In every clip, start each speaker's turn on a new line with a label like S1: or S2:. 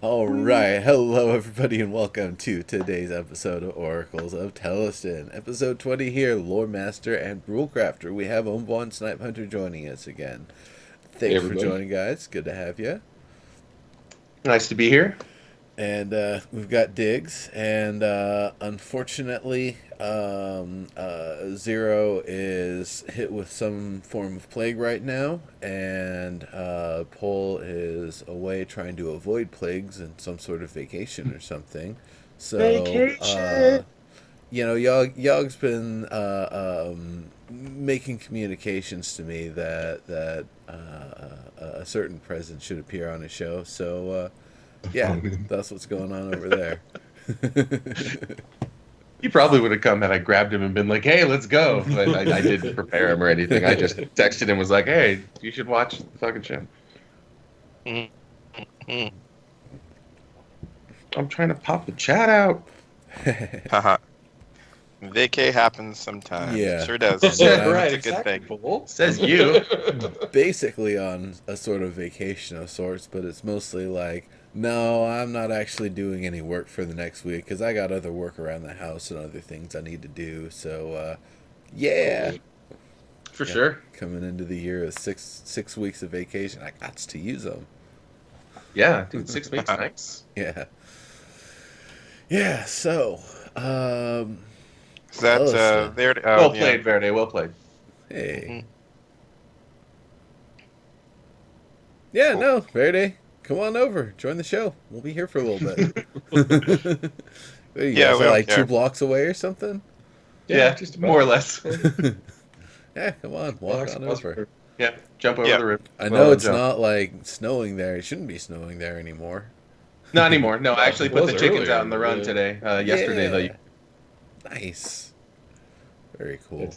S1: All right, hello everybody, and welcome to today's episode of Oracles of Theleston, episode 20 here. Loremaster and Rulecrafter. We have Ombo and Snipe Hunter joining us again.
S2: Hey
S1: Thanks for
S2: everybody.
S1: joining, guys. Good to have you.
S3: Nice to be here.
S1: And we've got Diggs, and unfortunately, Zero is hit with some form of plague right now, and Pole is away trying to avoid plagues in some sort of vacation or something. So,
S3: Vacation.
S1: Yog's been making communications to me that a certain presence should appear on his show. So. Yeah, that's what's going on over there.
S3: He probably would have come had I grabbed him and been like, "Hey, let's go." But I didn't prepare him or anything. I just texted him, was like, "Hey, you should watch the fucking show." I'm trying to pop the chat out.
S4: Haha. Vacay happens sometimes.
S1: Yeah.
S4: Sure does.
S1: Yeah,
S2: right,
S4: It's a good thing.
S3: Says you.
S1: Basically on a sort of vacation of sorts, but it's mostly like, no, I'm not actually doing any work for the next week because I got other work around the house and other things I need to do. So, yeah.
S3: For sure.
S1: Coming into the year of six weeks of vacation, I got to use them.
S3: Yeah, dude, 6 weeks, nice.
S1: Yeah. Yeah, so,
S4: Is that
S1: Theleston.
S4: there?
S3: Well played, Verde. Well played.
S1: Hey. Yeah, no, Verde, come on over. Join the show. We'll be here for a little bit. What, you
S4: Yeah,
S1: guys
S4: we
S1: are
S4: don't
S1: like
S4: care.
S1: 2 blocks away or something?
S3: Yeah,
S2: just about.
S3: more or less.
S1: Yeah, come on, walk on over.
S3: Yeah, jump over
S4: Yeah.
S3: the roof.
S1: I know it's
S3: jump.
S1: not like snowing there. It shouldn't be snowing there anymore.
S3: Not anymore. No, I actually
S2: It
S3: put
S2: was
S3: the chickens
S2: earlier,
S3: out in the run
S2: yeah.
S3: today. Yesterday,
S1: Yeah.
S3: though.
S1: Nice. Very cool.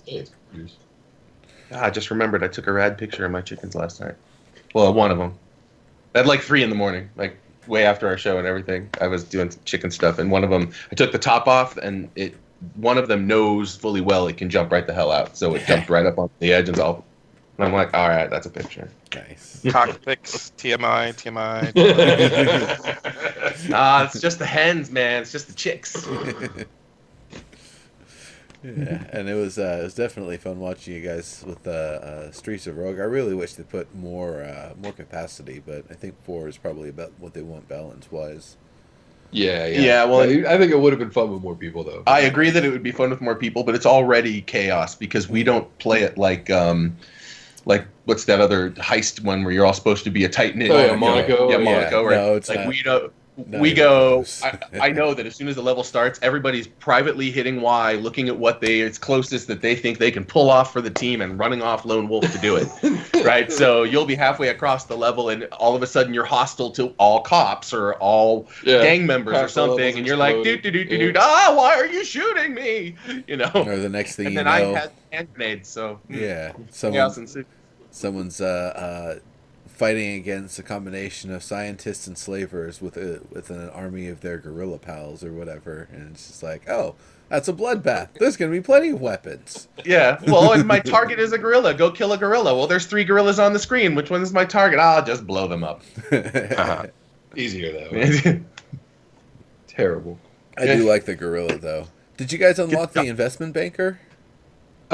S3: I just remembered I took a rad picture of my chickens last night. Well, one of them. At like 3 in the morning, like way after our show and everything. I was doing some chicken stuff, and one of them, I took the top off, and one of them knows fully well it can jump right the hell out, so it jumped right up on the edge and all. And I'm like, all right, that's a picture.
S1: Nice.
S4: Cockpits, TMI, TMI.
S3: It's just the hens, man. It's just the chicks.
S1: Yeah, and it was definitely fun watching you guys with Streets of Rogue. I really wish they put more capacity, but I think 4 is probably about what they want balance wise.
S2: Yeah.
S3: Yeah, well,
S2: I think it would have been fun with more people though.
S3: I agree that it would be fun with more people, but it's already chaos because we don't play it like what's that other heist one where you're all supposed to be a tight knit?
S2: Oh, yeah, Monaco.
S3: Yeah,
S2: Yeah,
S3: Monaco. Right?
S1: no, it's
S3: like
S1: not.
S3: we don't.
S1: Not
S3: We
S1: even
S3: go.
S1: close.
S3: I know that as soon as the level starts, everybody's privately hitting Y, looking at what it's closest that they think they can pull off for the team, and running off lone wolf to do it. Right? So you'll be halfway across the level, and all of a sudden you're hostile to all cops or all gang members or
S2: Half the levels
S3: something, and you're like,
S2: exploded.
S3: why are you shooting me? You know.
S1: Or the next thing
S3: And
S1: you
S3: then
S1: know,
S3: I had hand grenades, so
S1: yeah,
S3: chaos ensued.
S1: someone's fighting against a combination of scientists and slavers with an army of their gorilla pals or whatever, and it's just like, oh, that's a bloodbath. There's gonna be plenty of weapons.
S3: Yeah, well, and my target is a gorilla. Go kill a gorilla. Well, there's 3 gorillas on the screen. Which one is my target? I'll just blow them up.
S2: Easier though. Terrible.
S1: I do like the gorilla though. Did you guys unlock the investment banker?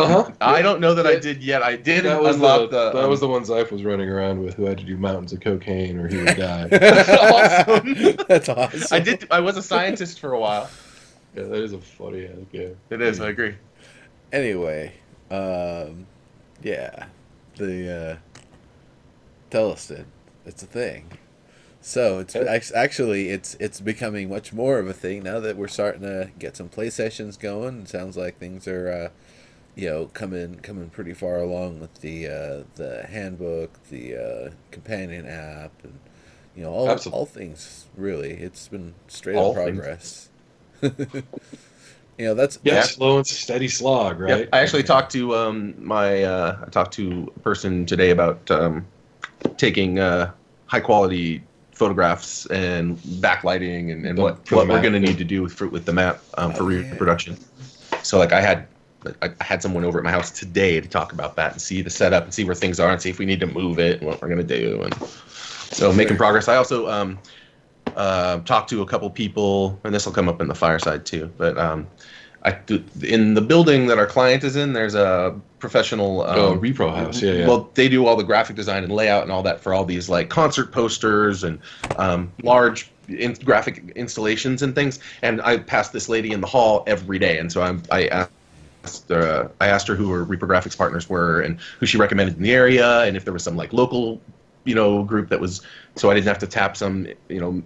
S3: I don't know that I did yet. I did
S2: That was
S3: unlock
S2: that was the one Zyph was running around with, who had to do mountains of cocaine or he would die.
S3: Awesome.
S1: That's awesome.
S3: I was a scientist for a while.
S2: Yeah, that is a funny game.
S3: It is. I agree.
S1: Anyway, yeah, the Theleston, it's a thing. So actually it's becoming much more of a thing now that we're starting to get some play sessions going. It sounds like things are coming pretty far along with the handbook, the companion app, and all things really. It's been straight
S3: All
S1: up progress. That's
S2: Yeah, slow and steady slog, right?
S3: Yep. I actually talked to I talked to a person today about taking high quality photographs and backlighting and what we're going to need to do with the map for reproduction. So like I had someone over at my house today to talk about that and see the setup and see where things are and see if we need to move it and what we're going to do, and so making progress. I also talked to a couple people, and this will come up in the fireside too. But in the building that our client is in, there's a professional
S2: repro house. Yeah, yeah.
S3: Well, they do all the graphic design and layout and all that for all these like concert posters and large graphic installations and things. And I pass this lady in the hall every day, and so I asked her who her reprographics partners were and who she recommended in the area, and if there was some like local, group that was, so I didn't have to tap some,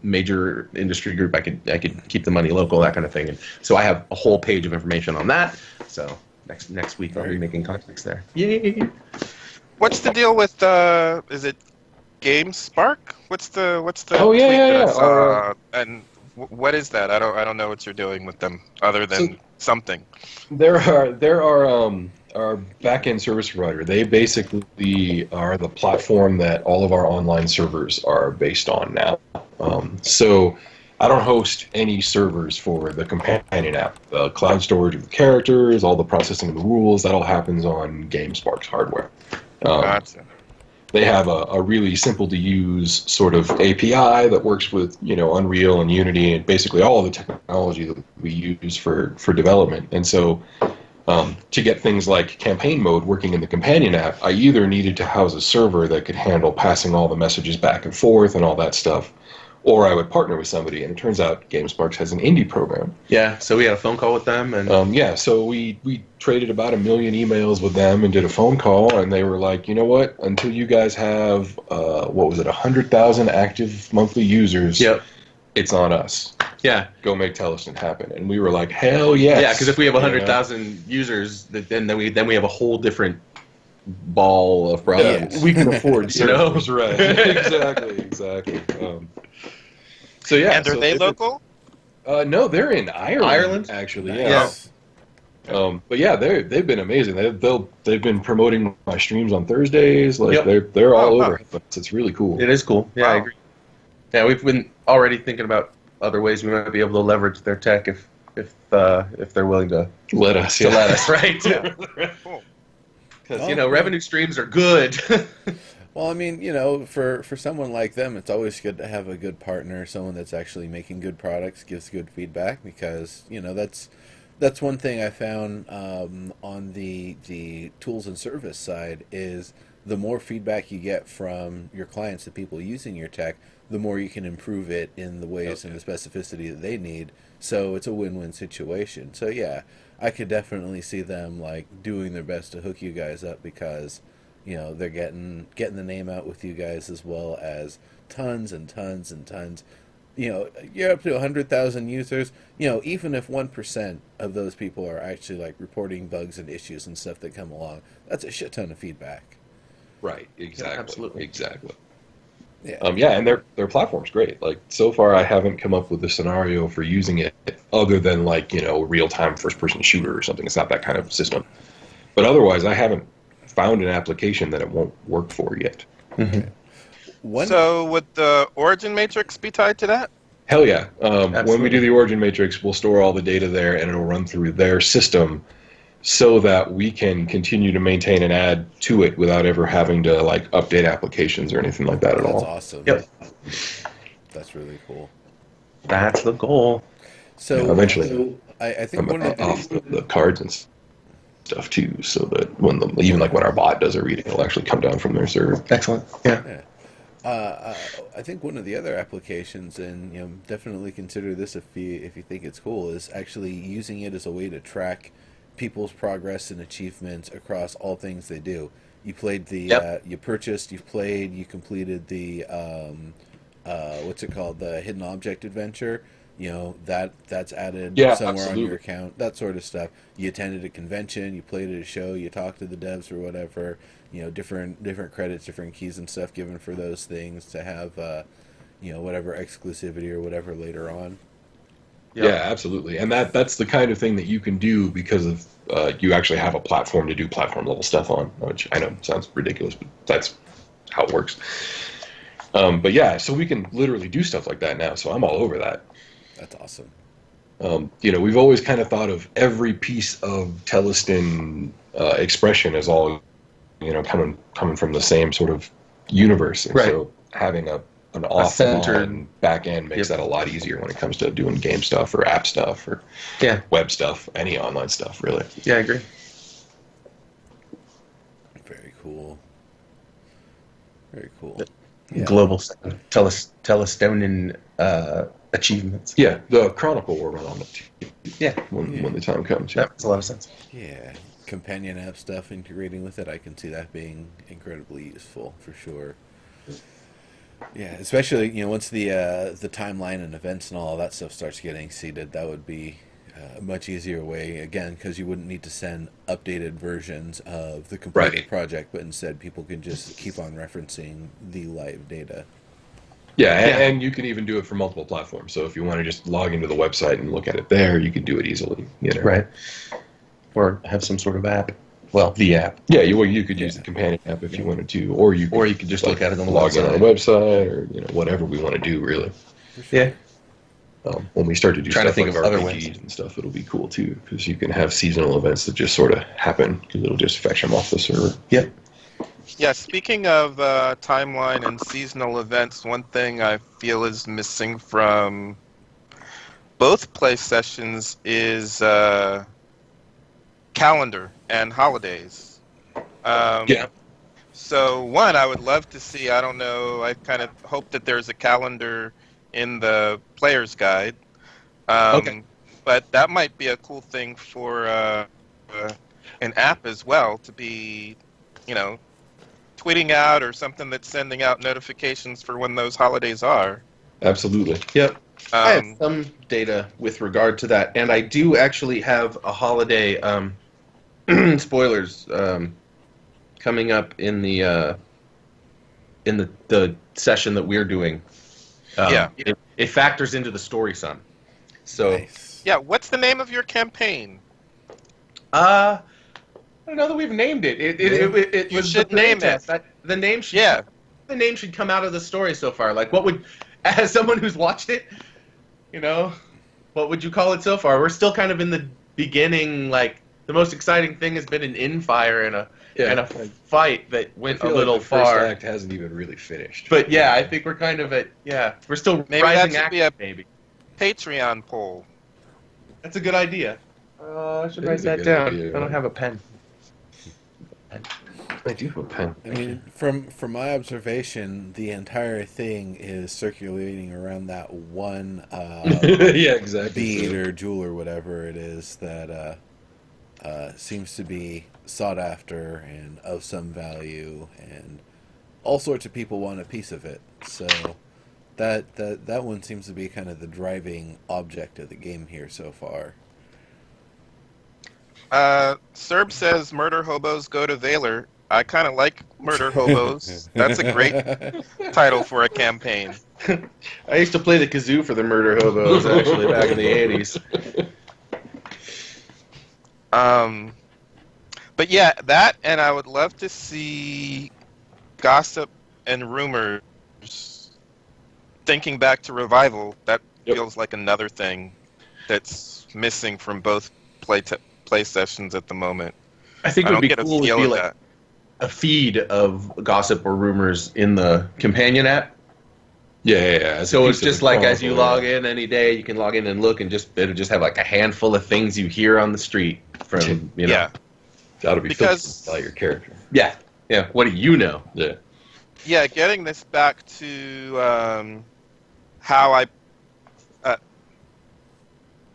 S3: major industry group. I could keep the money local, that kind of thing. And so I have a whole page of information on that. So next week I'll be making contacts there. Yay!
S4: What's the deal with is it GameSpark? What's the
S2: Oh, yeah,
S4: tweet
S2: yeah,
S4: that I
S2: yeah.
S4: saw? And what is that? I don't know what you're doing with them other than something.
S2: There are our back-end service provider. They basically are the platform that all of our online servers are based on now. So I don't host any servers for the companion app. The cloud storage of the characters, all the processing of the rules, that all happens on GameSpark's hardware.
S4: Gotcha.
S2: They have a really simple-to-use sort of API that works with, Unreal and Unity and basically all of the technology that we use for development. And so to get things like campaign mode working in the companion app, I either needed to house a server that could handle passing all the messages back and forth and all that stuff, or I would partner with somebody. And it turns out GameSparks has an indie program.
S3: Yeah, so we had a phone call with them, and
S2: so we traded about 1 million emails with them and did a phone call, and they were like, you know what? Until you guys have 100,000 active monthly users,
S3: yep,
S2: it's on us.
S3: Yeah,
S2: go make Theleston happen. And we were like, hell yes.
S3: Yeah, because if we have 100,000 users, then we have a whole different ball of problems.
S2: Yeah, we can afford servers, right? Exactly. So yeah.
S4: And are they local?
S2: No, they're in Ireland. Actually, yeah. But yeah, they've been amazing. They've been promoting my streams on Thursdays. Like they're all over. It's really cool.
S3: It is cool. Yeah, I agree. Yeah, we've been already thinking about other ways we might be able to leverage their tech if they're willing to
S2: let us.
S3: Right? Yeah. Because revenue streams are good.
S1: Well, I mean, for someone like them, it's always good to have a good partner, someone that's actually making good products, gives good feedback, because that's one thing I found on the tools and service side is the more feedback you get from your clients, the people using your tech, the more you can improve it in the ways and the specificity that they need. So it's a win-win situation. So yeah, I could definitely see them like doing their best to hook you guys up because they're getting the name out with you guys, as well as tons and tons and tons. You're up to 100,000 users. Even if 1% of those people are actually like reporting bugs and issues and stuff that come along, that's a shit ton of feedback.
S2: Right. Exactly.
S3: Yeah, absolutely.
S2: Exactly.
S1: Yeah.
S2: And their platform's great. Like so far, I haven't come up with a scenario for using it other than like real-time first-person shooter or something. It's not that kind of system. But otherwise, I haven't found an application that it won't work for yet.
S1: Mm-hmm.
S4: So would the origin matrix be tied to that?
S2: Hell yeah. When we do the origin matrix, we'll store all the data there, and it'll run through their system so that we can continue to maintain and add to it without ever having to like update applications or anything like that at all.
S1: That's awesome.
S3: Yep.
S1: That's really cool.
S3: That's the goal.
S1: So
S2: eventually,
S1: I think
S2: I'm off the cards and stuff too, so that when when our bot does a reading, it'll actually come down from their server.
S3: Excellent. Yeah.
S1: I think one of the other applications, and definitely consider this if you think it's cool, is actually using it as a way to track people's progress and achievements across all things they do. You played you purchased, you've played, you completed the what's it called, the hidden object adventure. That's added somewhere on your account, that sort of stuff. You attended a convention, you played at a show, you talked to the devs or whatever. Different credits, different keys and stuff given for those things to have, whatever exclusivity or whatever later on.
S2: Yep. Yeah, absolutely. And that's the kind of thing that you can do because of you actually have a platform to do platform level stuff on, which I know sounds ridiculous, but that's how it works. But yeah, so we can literally do stuff like that now. So I'm all over that.
S1: That's awesome.
S2: We've always kind of thought of every piece of Theleston expression as all, coming from the same sort of universe. And
S3: right.
S2: So having a an
S3: centered-
S2: offline back end makes
S3: Yep.
S2: that a lot easier when it comes to doing game stuff or app stuff or web stuff, any online stuff, really.
S3: Yeah, I agree.
S1: Very cool. Very cool. Yeah.
S3: Global Thelestonian achievements.
S2: Yeah, the Chronicle will run on it too,
S3: Yeah,
S2: when the time comes.
S3: that makes a lot of sense.
S1: Yeah. Companion app stuff integrating with it, I can see that being incredibly useful for sure. Yeah, especially once the timeline and events and all that stuff starts getting seeded, that would be a much easier way, again, because you wouldn't need to send updated versions of the completed
S2: Right.
S1: project, but instead people can just keep on referencing the live data.
S2: Yeah, and you can even do it for multiple platforms. So if you want to just log into the website and look at it there, you can do it easily.
S3: Right. Or have some sort of app. Well, the app.
S2: Yeah, you could use the companion app if you wanted to, or you
S3: could just look at it on the
S2: log in on the
S3: website.
S2: website, or whatever we want to do, really.
S3: Yeah.
S2: When we start to do
S3: Trying to
S2: stuff
S3: think
S2: like
S3: of other
S2: RPGs
S3: ways.
S2: and stuff, it'll be cool too, because you can have seasonal events that just sort of happen, because it'll just fetch them off the server.
S3: Yep.
S4: Yeah, speaking of timeline and seasonal events, one thing I feel is missing from both play sessions is calendar and holidays.
S2: Yeah.
S4: So, one, I would love to see, I don't know, I kind of hope that there's a calendar in the player's guide.
S3: Okay.
S4: But that might be a cool thing for an app as well, to be, tweeting out or something that's sending out notifications for when those holidays are.
S2: Absolutely.
S3: Yep. I have
S4: Um,
S3: some data with regard to that, and I do actually have a holiday spoilers coming up in the session that we're doing.
S4: Yeah.
S3: It factors into the story some. So
S1: Nice.
S4: yeah, what's the name of your campaign?
S3: I don't know that we've named it. It
S4: You
S3: was
S4: should
S3: the
S4: name it.
S3: The name should
S4: Yeah.
S3: the name should come out of the story so far. Like, what would, as someone who's watched it, what would you call it so far? We're still kind of in the beginning. Like, the most exciting thing has been an infire and a fight that went a little
S2: the
S3: far.
S2: First act hasn't even really finished.
S3: But yeah, I think we're kind of we're still
S4: Maybe
S3: rising
S4: that should
S3: act.
S4: be a-
S3: Maybe
S4: Patreon poll.
S3: that's a good idea. I should
S2: It
S3: write
S2: is a
S3: that
S2: good
S3: down.
S2: idea,
S3: I don't
S2: right?
S3: have a pen.
S2: I do have a pen.
S1: I mean, from my observation, the entire thing is circulating around that one
S2: Yeah, exactly.
S1: bead or jewel or whatever it is that seems to be sought after and of some value, and all sorts of people want a piece of it. So that one seems to be kind of the driving object of the game here so far.
S4: Serb says murder hobos go to Valor. I kind of like murder hobos. That's a great title for a campaign.
S3: I used to play the kazoo for the murder hobos actually back in the 80s.
S4: But yeah, that, and I would love to see gossip and rumors. Thinking back to Revival, that
S2: Yep.
S4: feels like another thing that's missing from both play sessions at the moment.
S3: I think
S4: I
S3: it would
S4: don't
S3: be
S4: get a
S3: cool to
S4: feel
S3: be
S4: of
S3: like
S4: that.
S3: a feed of gossip or rumors in the companion app.
S2: Yeah. As a
S3: So
S2: piece
S3: it's
S2: of
S3: just
S2: the
S3: like as you
S2: chronicle,
S3: log in any day, you can log in and look, and it'll just have like a handful of things you hear on the street from
S4: Yeah.
S2: That'll be
S4: Because-
S2: filtered by your character.
S3: yeah. What do you know?
S2: Yeah.
S4: Yeah, getting this back to how I...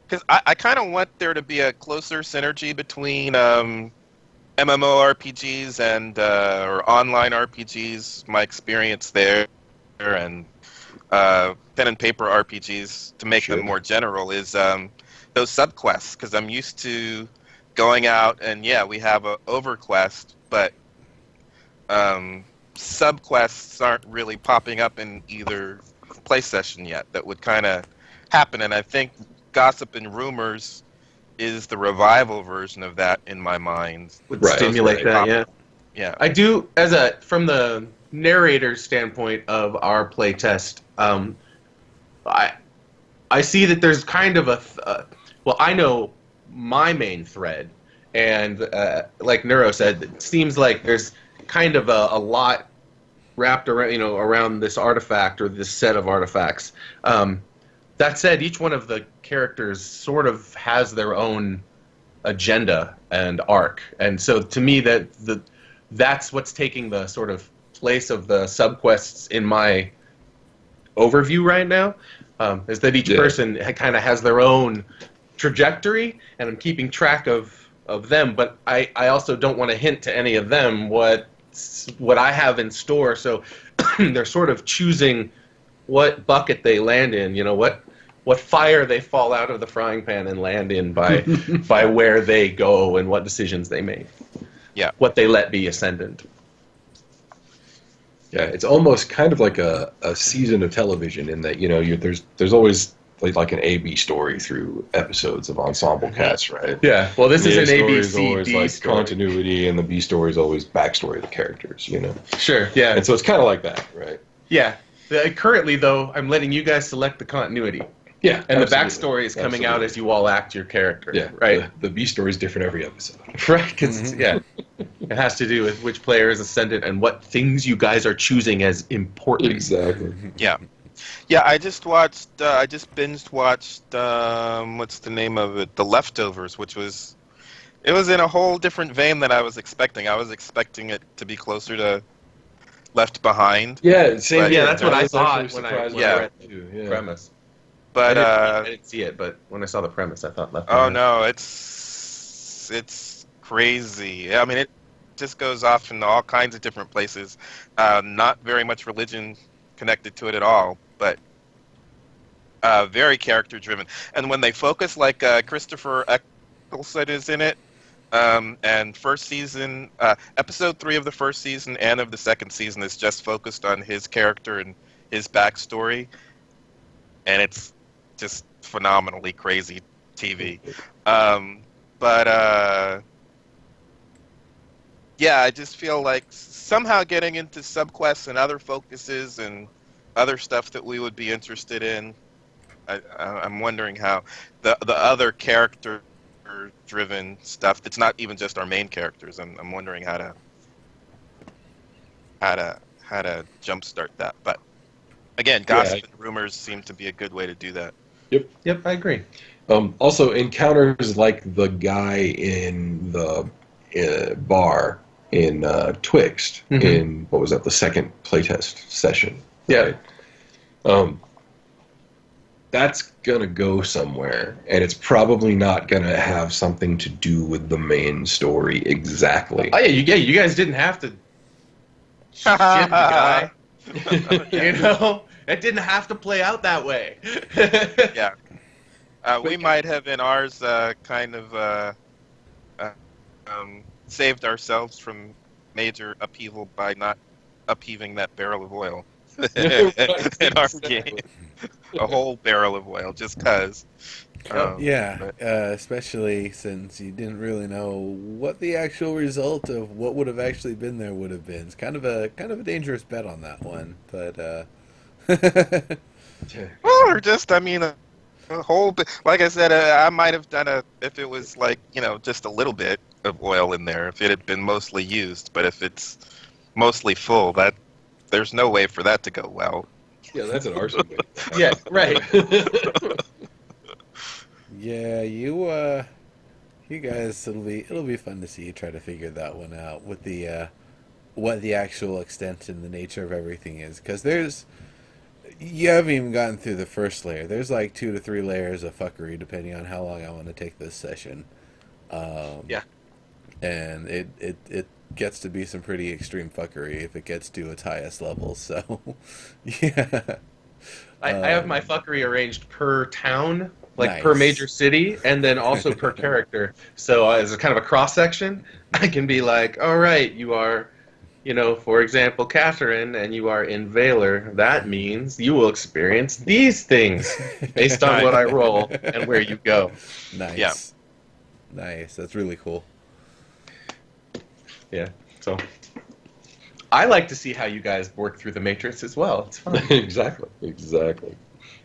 S4: Because I kind of want there to be a closer synergy between MMORPGs and or online RPGs, my experience there, and pen and paper RPGs, to make
S2: Sure.
S4: them more general, is those subquests. Because I'm used to going out and, yeah, we have a overquest, but subquests aren't really popping up in either play session yet that would kind of happen. And I think Gossip and Rumors is the Revival version of that in my mind.
S3: Would
S2: Right.
S3: stimulate
S4: Right.
S3: that, yeah.
S4: Yeah.
S3: I do, from the narrator's standpoint of our playtest, I see that there's kind of I know my main thread, and like Neuro said, it seems like there's kind of a lot wrapped around, around this artifact or this set of artifacts. That said, each one of the characters sort of has their own agenda and arc, and so to me that's what's taking the sort of place of the subquests in my overview right now. Is that each person kind of has their own trajectory, and I'm keeping track of them, but I also don't want to hint to any of them what I have in store, so they're sort of choosing what bucket they land in, what fire they fall out of the frying pan and land in by by where they go and what decisions they make.
S4: Yeah.
S3: What they let be ascendant.
S2: Yeah, it's almost kind of like a season of television in that, there's always like an A-B story through episodes of Ensemble Cast, right?
S3: Yeah. Well, this is
S2: The
S3: an
S2: A
S3: A, B,
S2: story is
S3: C,
S2: always
S3: D
S2: like
S3: story.
S2: continuity, and the B story is always backstory of the characters,
S3: Sure. Yeah.
S2: And so it's kind of like that, right?
S3: Yeah. Currently, though, I'm letting you guys select the continuity.
S2: Yeah,
S3: And
S2: absolutely.
S3: the backstory is coming out as you all act your character.
S2: Yeah,
S3: Right.
S2: The B story is different every episode.
S3: Right. Because it has to do with which player is ascendant and what things you guys are choosing as important.
S2: Exactly.
S4: Yeah. Yeah, I just binged watched, what's the name of it? The Leftovers, which was, it was in a whole different vein than I was expecting. I was expecting it to be closer to Left Behind.
S2: Yeah, same.
S4: But,
S3: yeah, that's what I
S2: was
S3: thought
S2: actually
S3: when
S2: surprised
S3: I
S4: yeah.
S2: read it too. Yeah.
S3: premise.
S4: But,
S3: I didn't see it, but when I saw the premise, I thought Left
S4: oh
S3: Behind.
S4: no, it's crazy. I mean, it just goes off into all kinds of different places. Not very much religion connected to it at all, but very character driven. And when they focus, like Christopher Eccleston is in it, and first season, episode 3 of the first season and of the second season is just focused on his character and his backstory, and it's just phenomenally crazy TV. But yeah, I just feel like somehow getting into subquests and other focuses and other stuff that we would be interested in. I'm wondering how the other character-driven stuff that's not even just our main characters. I'm wondering how to jumpstart that. But again, gossip and rumors seem to be a good way to do that.
S3: Yep, I agree.
S2: Also, encounters like the guy in the bar in Twixt in, what was that, the second playtest session.
S3: Yeah.
S2: Right? That's going to go somewhere, and it's probably not going to have something to do with the main story exactly.
S3: Oh, yeah, you guys didn't have to ship the guy. It didn't have to play out that way.
S4: Yeah. We might have in ours kind of saved ourselves from major upheaval by not upheaving that barrel of oil in our game. A whole barrel of oil, just because.
S1: Especially since you didn't really know what the actual result of what would have actually been there would have been. It's kind of a dangerous bet on that one, but
S4: or just, I mean, a whole bit. Like I said, I might have done if it was like, just a little bit of oil in there, if it had been mostly used. But if it's mostly full, there's no way for that to go well.
S2: Yeah, that's an arson bait.
S3: Yeah, right.
S1: yeah, you guys, it'll be fun to see you try to figure that one out with the what the actual extent and the nature of everything is, because you haven't even gotten through the first layer. There's like 2 to 3 layers of fuckery depending on how long I want to take this session.
S3: Yeah.
S1: And it gets to be some pretty extreme fuckery if it gets to its highest level. So, yeah.
S3: I have my fuckery arranged per town, like
S1: Nice.
S3: per major city, and then also per character. So as a kind of a cross section, I can be like, all right, you are, for example, Catherine, and you are in Valor. That means you will experience these things based on what I roll and where you go.
S1: Nice.
S4: Yeah.
S1: Nice. That's really cool.
S3: Yeah. So I like to see how you guys work through the Matrix as well. It's fun.
S2: Exactly.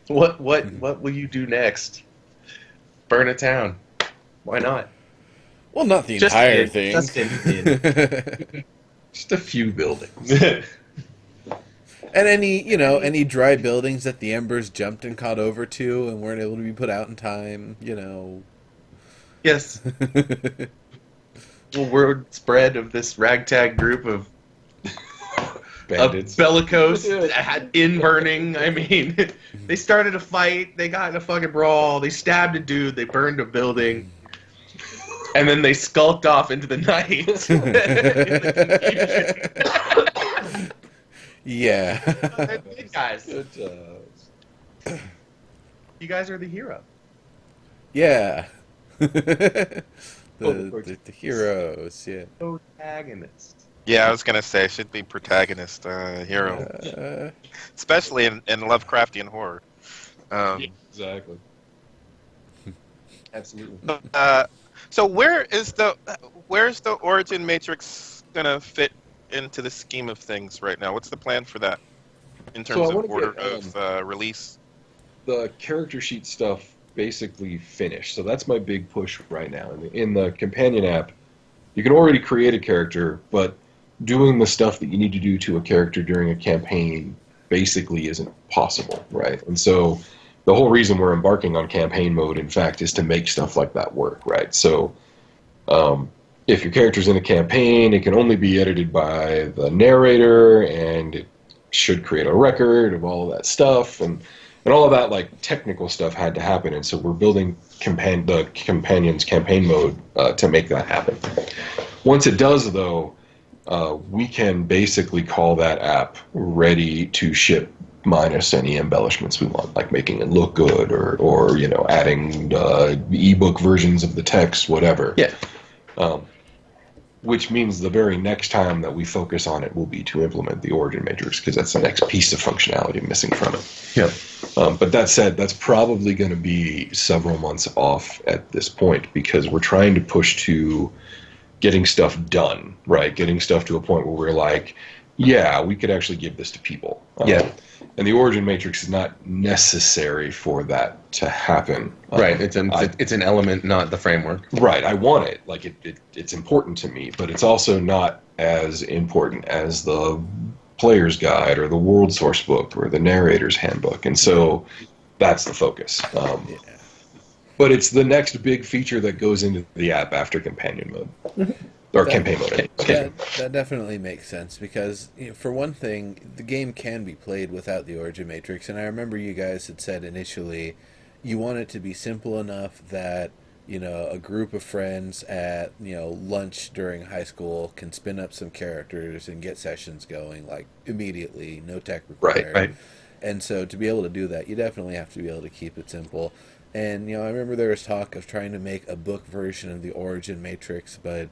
S3: What will you do next? Burn a town. Why not?
S1: Well, not the
S3: Just
S1: entire
S3: in,
S1: thing.
S3: just in.
S2: Just a few buildings.
S1: And any dry buildings that the embers jumped and caught over to and weren't able to be put out in time,
S3: Yes. Well, word spread of this ragtag group of
S2: Bandits.
S3: bellicose, in burning. I mean, they started a fight. They got in a fucking brawl. They stabbed a dude. They burned a building. And then they skulked off into the night.
S1: Yeah.
S3: Good guys. You guys are the hero.
S1: Yeah. the heroes, yeah.
S3: Protagonist.
S4: Yeah, I was gonna say it should be protagonist, hero, especially in Lovecraftian horror.
S2: Exactly.
S3: Absolutely.
S4: So where's the origin matrix gonna fit into the scheme of things right now? What's the plan for that in terms of order of release?
S2: The character sheet stuff basically finished, so that's my big push right now. In the companion app, you can already create a character, but doing the stuff that you need to do to a character during a campaign basically isn't possible, right? And so the whole reason we're embarking on campaign mode, in fact, is to make stuff like that work, right? So if your character's in a campaign, it can only be edited by the narrator, and it should create a record of all of that stuff, and all of that like technical stuff had to happen. And so we're building the companion's campaign mode to make that happen. Once it does, though, we can basically call that app ready to ship minus any embellishments we want, like making it look good or adding ebook versions of the text, whatever.
S3: Yeah.
S2: Which means the very next time that we focus on it will be to implement the origin matrix, because that's the next piece of functionality missing from it.
S3: Yeah.
S2: But that said, that's probably going to be several months off at this point, because we're trying to push to getting stuff done, right? Getting stuff to a point where we're like, yeah, we could actually give this to people.
S3: Yeah.
S2: And the origin matrix is not necessary for that to happen.
S3: Right. It's an element, not the framework.
S2: Right. I want it. Like it's important to me, but it's also not as important as the player's guide or the world source book or the narrator's handbook. And so that's the focus. But it's the next big feature that goes into the app after companion mode. Or campaign mode.
S1: That definitely makes sense, because for one thing, the game can be played without the origin matrix, and I remember you guys had said initially you want it to be simple enough that a group of friends at lunch during high school can spin up some characters and get sessions going like immediately, no tech required.
S3: Right.
S1: And so to be able to do that, you definitely have to be able to keep it simple. And I remember there was talk of trying to make a book version of the origin matrix, but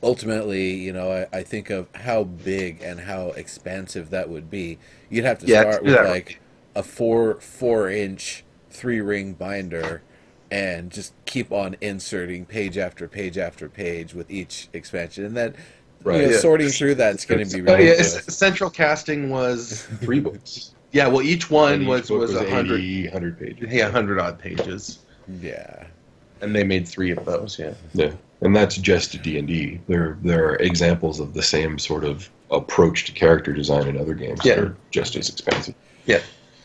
S1: ultimately, I think of how big and how expansive that would be. You'd have to start with like a 4-inch 3-ring binder and just keep on inserting page after page after page with each expansion, and then sorting through that's going to be ridiculous.
S3: Central casting was
S2: 3 books.
S3: Yeah, well, each one
S2: And
S3: was
S2: 100 pages.
S3: Yeah, 100 odd pages.
S1: Yeah.
S3: And they made 3 of those. Yeah.
S2: Yeah, and that's just D&D. There are examples of the same sort of approach to character design in other games that are just as expensive.
S3: Yeah.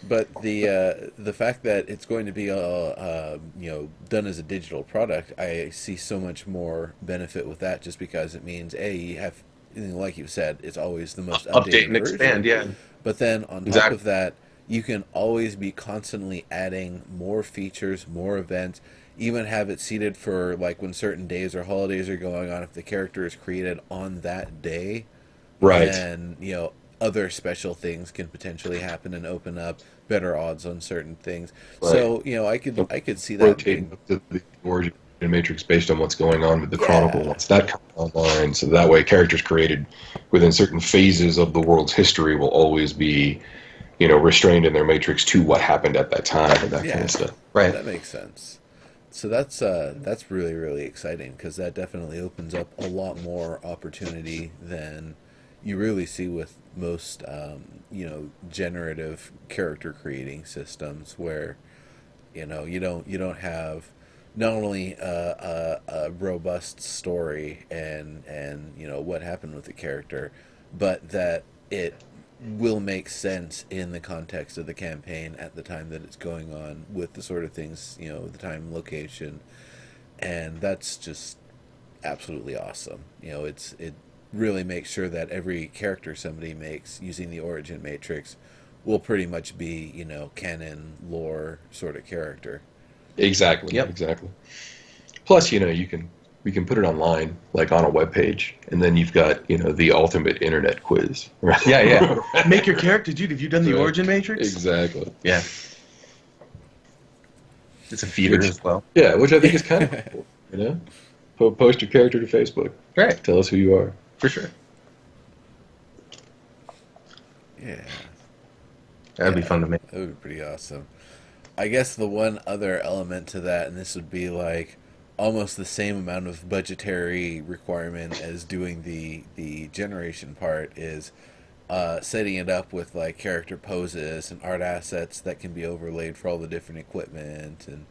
S1: But the fact that it's going to be done as a digital product, I see so much more benefit with that, just because it means you have, like you said, it's always the most
S3: Update
S1: updated
S3: and expand.
S1: version.
S3: Yeah.
S1: But then on top of that, you can always be constantly adding more features, more events, even have it seated for like when certain days or holidays are going on. If the character is created on that day, then other special things can potentially happen and open up better odds on certain things.
S2: Right.
S1: So I could see that
S2: Rotating the origin matrix based on what's going on with the chronicle once that comes online, so that way characters created within certain phases of the world's history will always be restrained in their matrix to what happened at that time and that kind of stuff.
S3: Right.
S1: That makes sense. So that's really, really exciting, because that definitely opens up a lot more opportunity than you really see with most generative character creating systems, where you don't have not only a robust story and what happened with the character, but that it will make sense in the context of the campaign at the time that it's going on, with the sort of things, the time and location, and that's just absolutely awesome. It really makes sure that every character somebody makes using the origin matrix will pretty much be, canon lore sort of character.
S2: Exactly.
S3: Yep.
S2: Exactly. Plus, we can put it online, like on a web page, and then you've got the ultimate internet quiz. Right?
S3: Yeah. Make your character, dude. Have you done the
S2: Right.
S3: origin matrix?
S2: Exactly.
S3: Yeah. It's a feeder as well.
S2: Yeah, which I think is kind of cool. Post your character to Facebook.
S3: Right.
S2: Tell us who you are.
S3: For sure.
S1: Yeah.
S3: That'd be fun to make.
S1: That would be pretty awesome. I guess the one other element to that, and this would be like almost the same amount of budgetary requirement as doing the generation part, is setting it up with like character poses and art assets that can be overlaid for all the different equipment and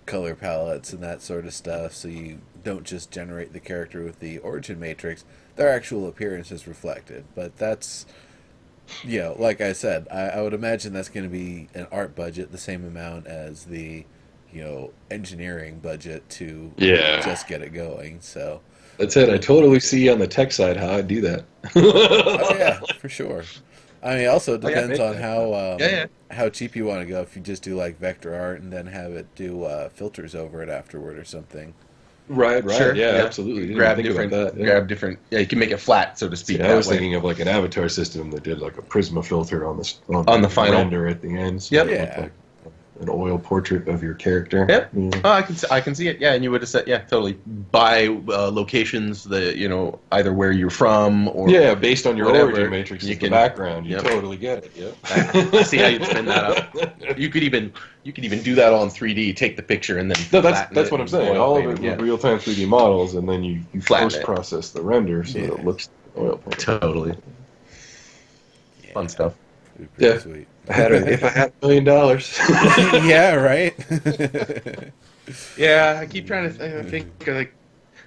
S1: color palettes and that sort of stuff, so you don't just generate the character with the origin matrix, their actual appearance is reflected. But that's, like I said, I would imagine that's going to be an art budget the same amount as the engineering budget to just get it going. So
S2: that's it. I totally see on the tech side how I'd do that.
S1: oh yeah, for sure. I mean, also it depends on how cheap you want to go. If you just do like vector art and then have it do filters over it afterward or something.
S2: Right.
S3: Sure,
S2: Yeah, absolutely. Didn't
S3: Grab
S2: even think
S3: different,
S2: about that.
S3: grab different. Yeah, you can make it flat, so to speak.
S2: See,
S3: that
S2: I was
S3: way.
S2: thinking of like an avatar system that did like a Prisma filter on
S3: On the final
S2: render at the end. So
S3: Yep.
S2: it looked like an oil portrait of your character.
S3: Yep.
S2: Yeah.
S3: Oh, I can see it. Yeah, and you would have said, yeah, totally. By locations that either where you're from or
S2: Yeah, based on your
S3: whatever,
S2: origin matrix
S3: you
S2: is the
S3: can-
S2: background. You
S3: Yep.
S2: totally get it. Yep.
S3: I see how you'd spin that up. You could even do that on 3D. Take the picture and then
S2: No,
S3: flatten
S2: that's
S3: it
S2: what I'm
S3: and
S2: saying.
S3: oil
S2: All of
S3: paint
S2: it
S3: it,
S2: with real-time 3D models, and then you
S3: Flatten it.
S2: post-process the render so that it looks oil paint.
S3: Totally
S1: Yeah,
S3: fun stuff.
S1: it'd be pretty
S2: Yeah.
S1: sweet.
S2: If I had $1 million.
S1: Yeah, right.
S3: Yeah, I keep trying to think like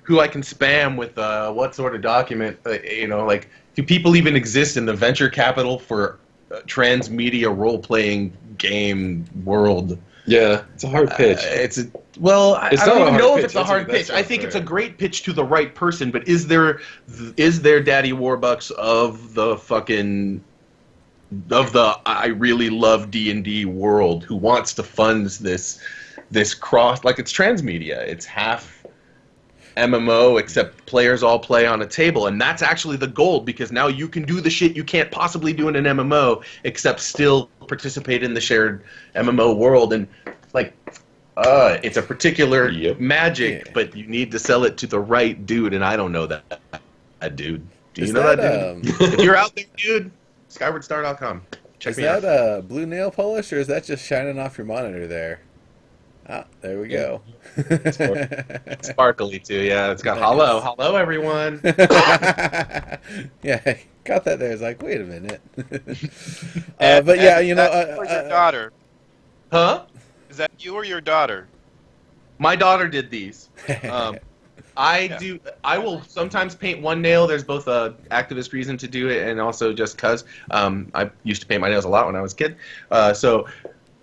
S3: who I can spam with what sort of document. Like, do people even exist in the venture capital for transmedia role-playing game world?
S2: Yeah, it's a hard pitch.
S3: I
S2: It's
S3: don't
S2: not a
S3: even
S2: hard
S3: know if
S2: pitch.
S3: it's a
S2: That's
S3: hard
S2: that's
S3: pitch. I think it's a
S2: right.
S3: great pitch to the right person, but is there Daddy Warbucks of the fucking I really love D&D world who wants to fund this cross, like, it's transmedia. It's half MMO except players all play on a table, and that's actually the goal, because now you can do the shit you can't possibly do in an MMO except still participate in the shared MMO world. And like it's a particular magic, but you need to sell it to the right dude, and I don't know that dude. Do you know that dude? If you're out there, dude, SkywardStar.com. Check
S1: Is
S3: me out.
S1: that blue nail polish, or is that just shining off your monitor there? Ah, there we go.
S3: Sparkly too, yeah. It's got
S1: Nice.
S3: hello everyone.
S1: Yeah, got that there. It's like, wait a minute. But yeah,
S4: That's for your daughter.
S3: Huh?
S4: Is that you or your daughter?
S3: My daughter did these. I will sometimes paint one nail. There's both a activist reason to do it and also just cause. I used to paint my nails a lot when I was a kid. So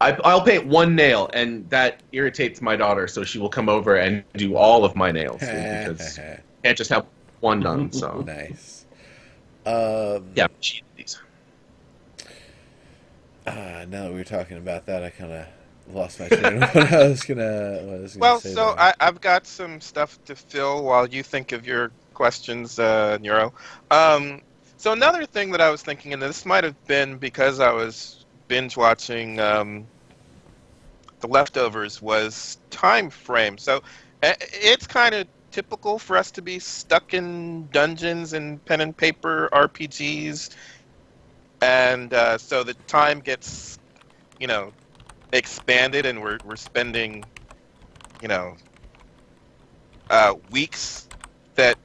S3: I'll paint one nail, and that irritates my daughter, so she will come over and do all of my nails because I can't just have one done. So
S1: Nice.
S3: yeah, she did these.
S1: Now that we were talking about that, I kind of lost my train of what I was gonna
S4: Well,
S1: say
S4: so
S1: there.
S4: I've got some stuff to fill while you think of your questions, Neuro. So another thing that I was thinking, and this might have been because I was binge watching The Leftovers, was time frame. So it's kind of typical for us to be stuck in dungeons and pen and paper RPGs, and so the time gets, expanded, and we're spending, weeks that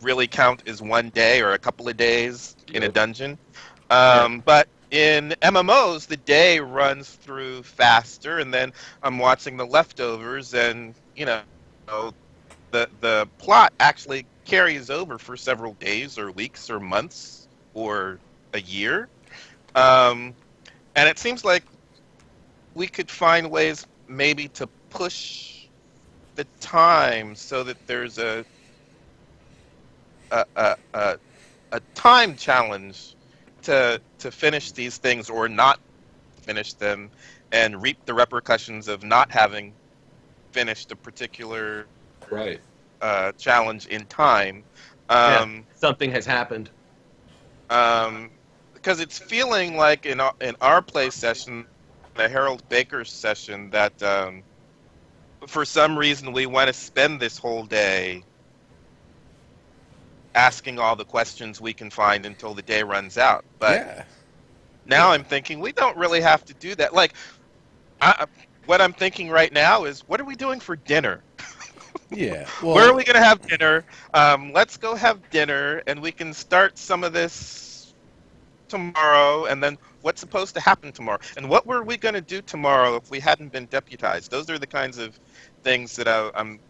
S4: really count as one day or a couple of days in a dungeon. But in MMOs, the day runs through faster, and then I'm watching The Leftovers, and the plot actually carries over for several days or weeks or months or a year. And it seems like we could find ways maybe to push the time so that there's a, a, a, a time challenge to finish these things or not finish them and reap the repercussions of not having finished a particular
S2: Right.
S4: challenge in time.
S5: Something has happened.
S4: Because it's feeling like in our play session, the Harold Baker session, that for some reason we want to spend this whole day asking all the questions we can find until the day runs out. But now I'm thinking we don't really have to do that. Like, what I'm thinking right now is, what are we doing for dinner?
S1: Yeah.
S4: Where are we going to have dinner? Let's go have dinner, and we can start some of this tomorrow, and then what's supposed to happen tomorrow? And what were we going to do tomorrow if we hadn't been deputized? Those are the kinds of things that I'm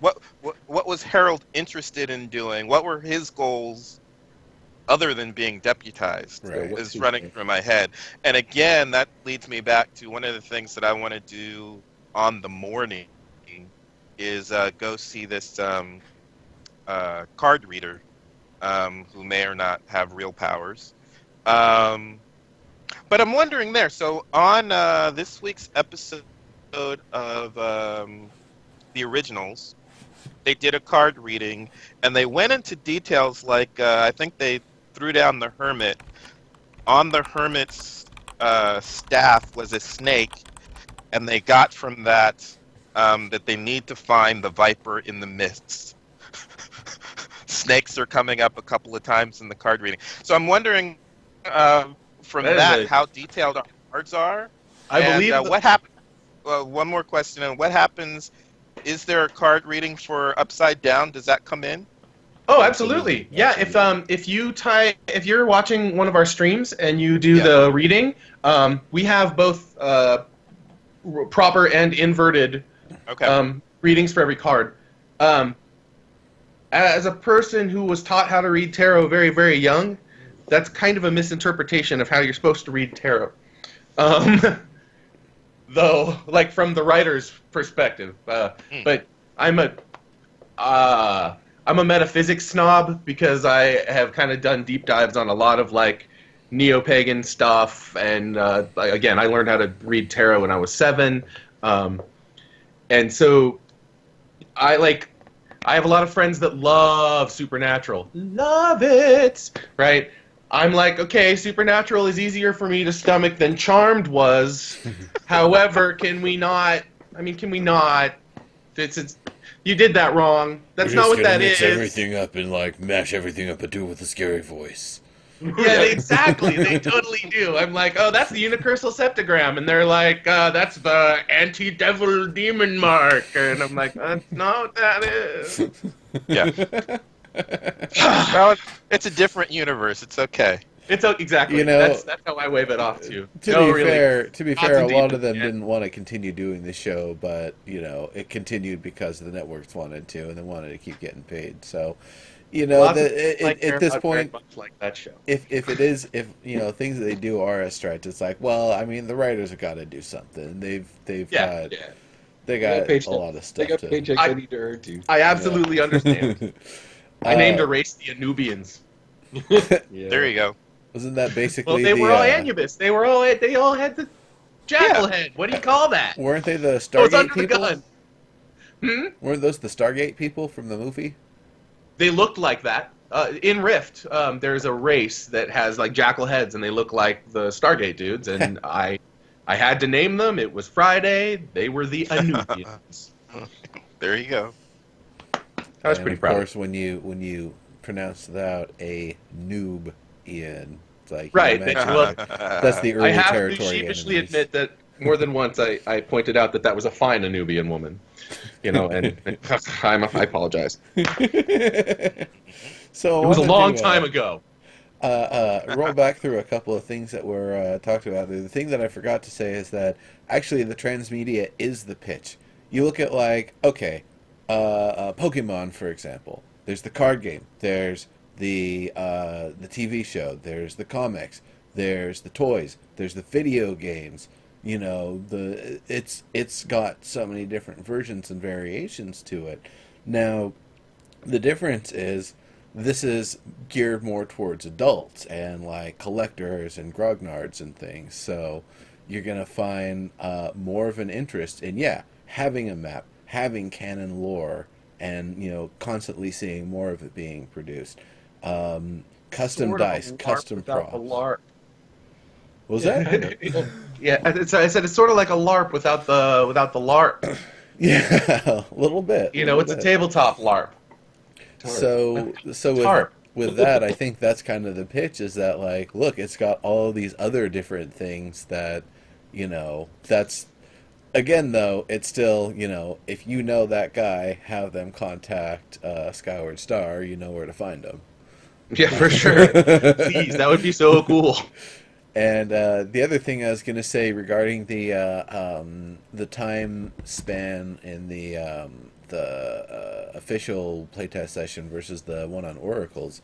S4: what was Harold interested in doing? What were his goals other than being deputized?
S1: Right.
S4: Is running through my head. And again, that leads me back to one of the things that I want to do on the morning is go see this card reader who may or not have real powers. But I'm wondering there. So on this week's episode of the originals, they did a card reading, and they went into details like I think they threw down the hermit. On the hermit's staff was a snake, and they got from that that they need to find the viper in the mists. Snakes are coming up a couple of times in the card reading. So I'm wondering from that how detailed our cards are.
S5: I believe
S4: what happened. One more question. And what happens? Is there a card reading for Upside Down? Does that come in?
S5: Oh, absolutely. Yeah, if you're watching one of our streams and you do the reading, we have both proper and inverted readings for every card. As a person who was taught how to read tarot very, very young, that's kind of a misinterpretation of how you're supposed to read tarot. Though, like from the writer's perspective, but I'm a metaphysics snob because I have kind of done deep dives on a lot of like neo-pagan stuff, and again, I learned how to read tarot when I was 7, and so I have a lot of friends that love Supernatural, love it, right? I'm like, okay, Supernatural is easier for me to stomach than Charmed was. However, can we not? It's you did that wrong. That's not what that is.
S1: Mix everything up and like mash everything up and do it with a scary voice.
S5: Yeah, exactly. They totally do. I'm like, oh, that's the unicursal septagram, and they're like, that's the anti-devil demon mark, and I'm like, that's not what that is.
S4: Yeah. Well, it's a different universe. It's okay.
S5: It's exactly.
S1: You know,
S5: that's how I wave it off too.
S1: To be fair, a lot of them didn't want to continue doing the show, but it continued because the networks wanted to, and they wanted to keep getting paid. So, at this point,
S5: like that show.
S1: If things that they do are a stretch, it's like, well, I mean, the writers have got to do something. They got a lot of stuff.
S2: They got paychecks they need to earn too.
S5: I absolutely understand. I named a race the Anubians.
S4: There you go.
S1: Wasn't that basically?
S5: Well, they were all Anubis. They all had the jackal head. What do you call that?
S1: Weren't they the Stargate people?
S5: The gun.
S1: Weren't those the Stargate people from the movie?
S5: They looked like that. In Rift, there's a race that has like jackal heads, and they look like the Stargate dudes. And I had to name them. It was Friday. They were the Anubians.
S4: There you go.
S5: I was pretty proud.
S1: Of course, when you pronounce that a noob, Ian, it's like
S5: right.
S1: That's the early territory.
S5: I have to sheepishly admit that more than once I pointed out that was a fine Anubian woman, and I apologize.
S1: So
S5: it was a long time ago.
S1: Roll back through a couple of things that were talked about. The thing that I forgot to say is that actually the transmedia is the pitch. You look at Pokemon, for example. There's the card game. There's the TV show. There's the comics. there's the toys, there's the video games. You know, it's got so many different versions and variations to it. Now, the difference is this is geared more towards adults and like collectors and grognards and things. So you're gonna find more of an interest in, yeah, having a map, having canon lore, and constantly seeing more of it being produced. Custom
S5: Sort of a
S1: dice,
S5: LARP
S1: custom
S5: without
S1: props.
S5: the LARP.
S1: What was that?
S5: Yeah, I said it's sort of like a LARP without the LARP.
S1: Yeah, a little bit.
S5: It's a tabletop LARP.
S1: So
S5: Tarp.
S1: with that, I think that's kind of the pitch, is that like, look, it's got all these other different things that, that's, again though, it's still, if you know that guy, have them contact Skyward Star, you know where to find them.
S5: Yeah, for sure. Please, that would be so cool.
S1: And the other thing I was going to say regarding the time span in the official playtest session versus the one on Oracles,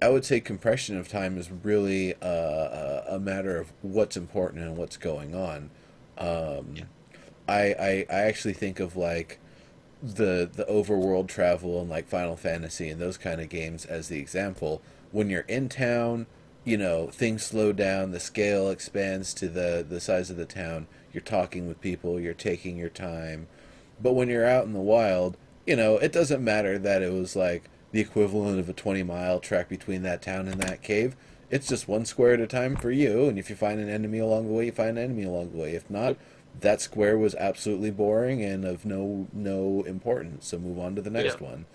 S1: I would say compression of time is really a matter of what's important and what's going on. I actually think of like the overworld travel and like Final Fantasy and those kind of games as the example. When you're in town, things slow down, the scale expands to the size of the town. You're talking with people, you're taking your time. But when you're out in the wild, it doesn't matter that it was like the equivalent of a 20-mile trek between that town and that cave. It's just one square at a time for you, and if you find an enemy along the way, you find an enemy along the way. If not, that square was absolutely boring and of no importance, so move on to the next one.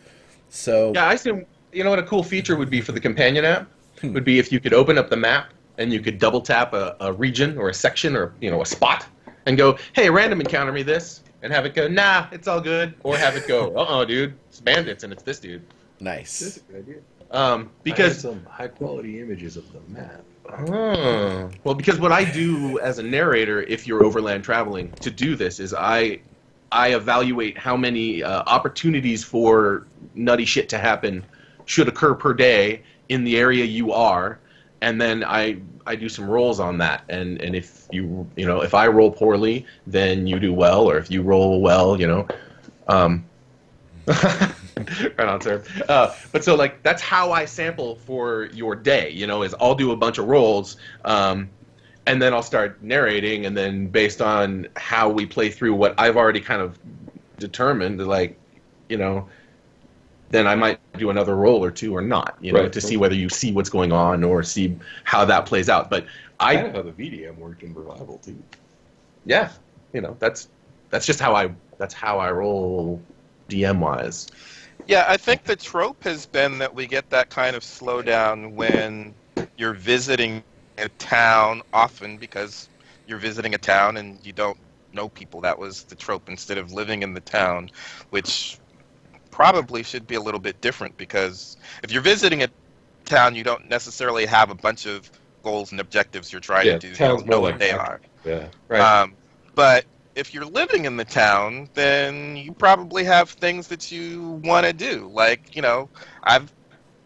S1: So
S5: yeah, I assume what a cool feature would be for the companion app would be if you could open up the map and you could double tap a region or a section or a spot and go, hey, random encounter me this, and have it go, nah, it's all good, or have it go, dude, it's bandits and it's this dude.
S1: Nice.
S2: That's a good idea.
S5: Because
S2: I had some high quality images of the map.
S5: Well, because what I do as a narrator, if you're overland traveling, to do this is I evaluate how many opportunities for nutty shit to happen should occur per day in the area you are, and then I do some rolls on that. And if if I roll poorly, then you do well, or if you roll well, right on, sir. But so like that's how I sample for your day. Is I'll do a bunch of rolls, and then I'll start narrating, and then based on how we play through what I've already kind of determined, like, then I might do another roll or two or not,
S2: Right.
S5: to see whether you see what's going on or see how that plays out. But
S2: Kind of how the VDM worked in Revival too.
S5: yeah, that's just how I roll DM wise.
S4: Yeah, I think the trope has been that we get that kind of slowdown when you're visiting a town, often because you're visiting a town and you don't know people. That was the trope, instead of living in the town, which probably should be a little bit different, because if you're visiting a town, you don't necessarily have a bunch of goals and objectives you're trying to do. You
S2: town's
S4: don't know
S2: more
S4: what
S2: like
S4: they are.
S2: Yeah, right.
S4: But if you're living in the town, then you probably have things that you want to do. Like, I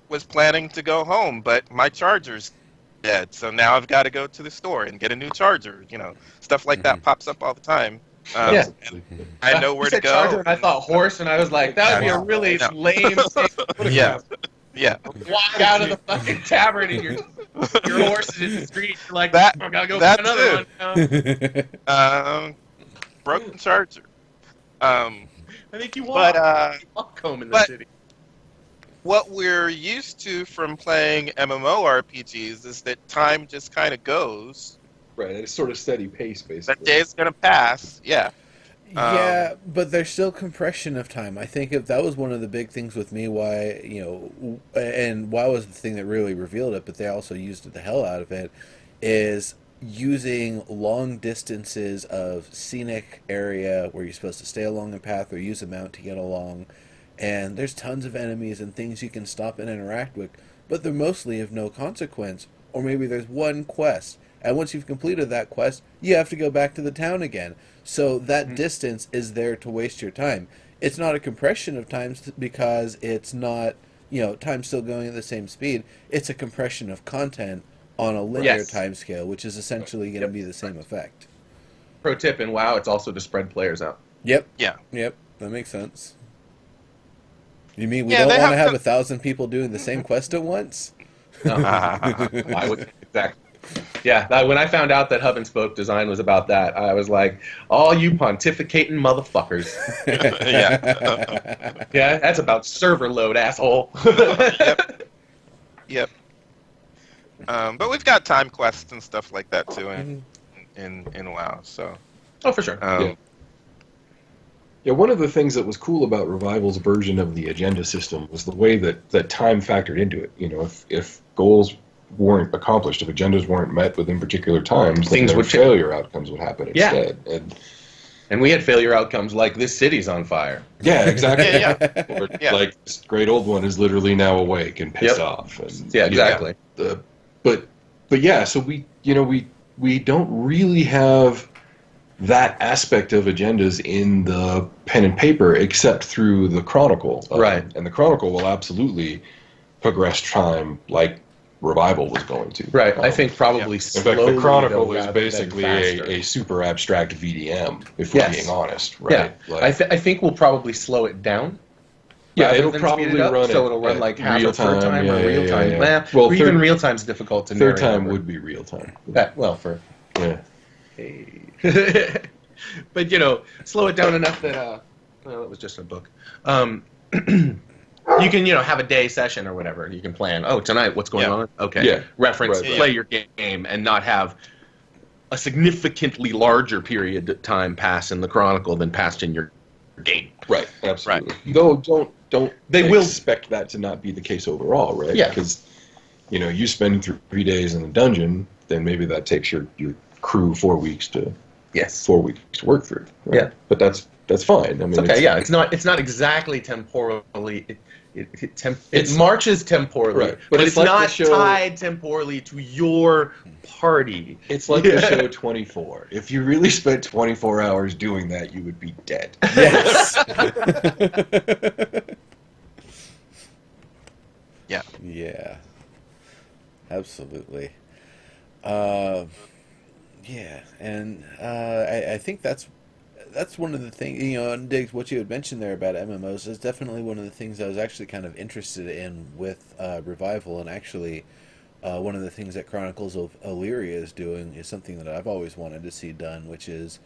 S4: was planning to go home, but my charger's dead, so now I've got to go to the store and get a new charger. Stuff like that pops up all the time.
S5: Yeah.
S4: I know where
S5: You
S4: to
S5: said
S4: go.
S5: charger, and I thought horse, and I was like, that would be a really
S4: No.
S5: lame thing.
S4: Yeah. Yeah.
S5: Walk out of the fucking tavern and your horse is in the street. You're like,
S4: That-
S5: I gotta go
S4: that
S5: get another one now.
S4: Broken charger.
S5: I think you walk. Walk home in the
S4: but-
S5: city.
S4: What we're used to from playing MMORPGs is that time just kind of goes.
S2: Right, at a sort of steady pace, basically.
S4: That day's gonna pass. Yeah.
S1: Yeah, but there's still compression of time. I think if that was one of the big things with me, why, and why was the thing that really revealed it, but they also used the hell out of it, is using long distances of scenic area where you're supposed to stay along a path or use a mount to get along, and there's tons of enemies and things you can stop and interact with, but they're mostly of no consequence, or maybe there's one quest, and once you've completed that quest, you have to go back to the town again. So that distance is there to waste your time. It's not a compression of time because it's not, time's still going at the same speed. It's a compression of content on a linear
S5: Yes.
S1: time scale, which is essentially going to
S5: Yep.
S1: be the same effect.
S5: Pro tip in WoW, it's also to spread players out.
S1: Yep.
S4: Yeah.
S1: Yep. That makes sense. You mean we
S4: Yeah,
S1: don't
S4: they
S1: want to
S4: have
S1: have 1,000 people doing the same quest at once?
S5: I would exactly. Yeah, when I found out that Hub and Spoke design was about that, I was like, "All you pontificating motherfuckers!"
S4: Yeah.
S5: Yeah, that's about server load, asshole.
S4: Yep. Yep. But we've got time quests and stuff like that too in WoW. So
S5: Oh, for sure.
S2: Yeah. Yeah, one of the things that was cool about Revival's version of the agenda system was the way that time factored into it. You know, if goals weren't accomplished, if agendas weren't met within particular times,
S5: Things
S2: then
S5: would
S2: failure outcomes would happen
S5: Yeah.
S2: instead.
S5: And we had failure outcomes like this city's on fire.
S2: Yeah, exactly.
S4: Yeah,
S2: Or,
S4: Yeah.
S2: Like this great old one is literally now awake and pissed
S5: Yep.
S2: off. And,
S5: Yeah, exactly.
S2: But yeah, so we don't really have that aspect of agendas in the pen and paper except through the Chronicle.
S5: Right.
S2: And the Chronicle will absolutely progress time like Revival was going to.
S5: Right. I think probably
S2: In
S5: slowly.
S2: fact, the Chronicle
S5: though,
S2: is
S5: rather than
S2: basically
S5: faster.
S2: a super abstract VDM, if we're
S5: Yes.
S2: being honest, right?
S5: Yeah.
S2: Like,
S5: I think we'll probably slow it down.
S2: yeah,
S5: rather
S2: it'll
S5: than
S2: probably
S5: speed it up,
S2: run
S5: so
S2: at-
S5: it'll run
S2: at
S5: like half
S2: real
S5: of third time or
S2: yeah,
S5: real
S2: yeah,
S5: time.
S2: yeah.
S5: Well,
S2: Well,
S5: or even
S2: third-
S5: real time's difficult to
S2: third
S5: narrate
S2: time
S5: over.
S2: would be real time.
S5: Yeah, well, for
S2: Yeah.
S5: but slow it down enough that well, it was just a book. You can have a day session or whatever. You can plan. Oh, tonight, what's going
S4: Yeah.
S5: on? Okay.
S2: Yeah.
S5: Reference,
S2: Right, right.
S5: play your game, and not have a significantly larger period of time pass in the Chronicle than passed in your game.
S2: Right, absolutely. Though don't
S5: They will-
S2: expect that to not be the case overall, right?
S5: Yeah.
S2: Because you spend 3 days in the dungeon, then maybe that takes your crew 4 weeks to
S5: Yes.
S2: work through. Right?
S5: Yeah.
S2: But that's fine. I mean,
S5: Okay. Yeah. It's not exactly temporally. It marches temporally,
S2: Right.
S5: but
S2: But
S5: it's
S2: it's like the
S5: not
S2: show-
S5: tied temporally to your party.
S2: It's like the show 24. If you really spent 24 hours doing that, you would be dead.
S1: Yes.
S4: Yeah.
S1: Yeah. Absolutely. Yeah, and I think that's one of the things, and Diggs, what you had mentioned there about MMOs is definitely one of the things I was actually kind of interested in with Revival, and actually one of the things that Chronicles of Illyria is doing is something that I've always wanted to see done, which is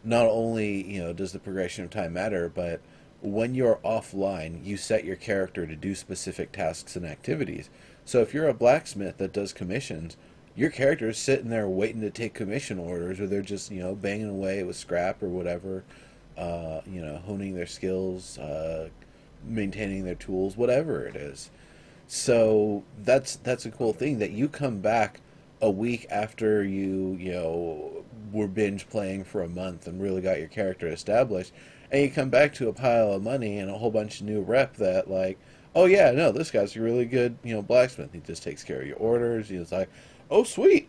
S1: not only, does the progression of time matter, but when you're offline, you set your character to do specific tasks and activities. So if you're a blacksmith that does commissions, your character is sitting there waiting to take commission orders, or they're just, banging away with scrap or whatever, honing their skills, maintaining their tools, whatever it is. So that's a cool thing that you come back a week after you were binge playing for a month and really got your character established, and you come back to a pile of money and a whole bunch of new rep that like, oh yeah, no, this guy's a really good blacksmith. He just takes care of your orders. He's like, oh sweet.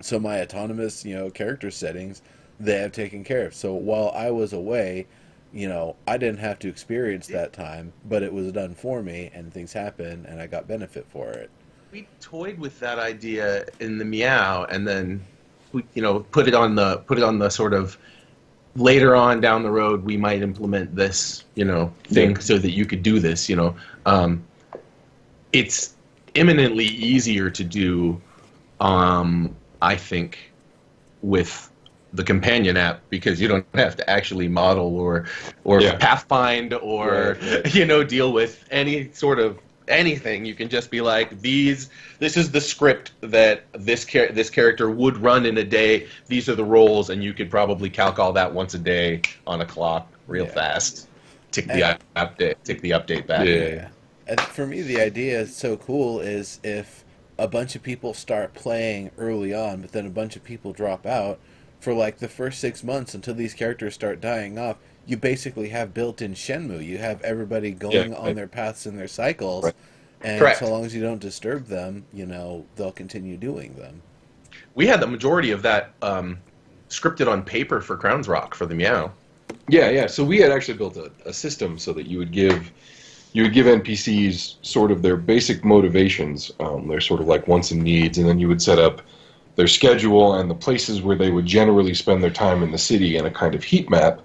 S1: So my autonomous character settings they have taken care of. So while I was away, I didn't have to experience that time, but it was done for me, and things happened, and I got benefit for it.
S5: We toyed with that idea in the Meow, and then we, put it on the sort of later on down the road we might implement this, thing so that you could do this. It's eminently easier to do, I think, with the companion app because you don't have to actually model or
S2: Yeah.
S5: pathfind or
S2: Right.
S5: deal with any sort of anything. You can just be like, this is the script that this character would run in a day. These are the roles, and you could probably calc all that once a day on a clock real fast. Tick the update back.
S2: Yeah.
S1: And for me, the idea is so cool is if a bunch of people start playing early on, but then a bunch of people drop out for like the first 6 months until these characters start dying off, you basically have built-in Shenmue. You have everybody going on their paths and their cycles,
S2: Right.
S1: and
S5: Correct.
S1: so long as you don't disturb them, they'll continue doing them.
S5: We had the majority of that scripted on paper for Crowns Rock for the Meow.
S2: Yeah. So we had actually built a system so that you would give you would give NPCs sort of their basic motivations, their sort of like wants and needs, and then you would set up their schedule and the places where they would generally spend their time in the city in a kind of heat map,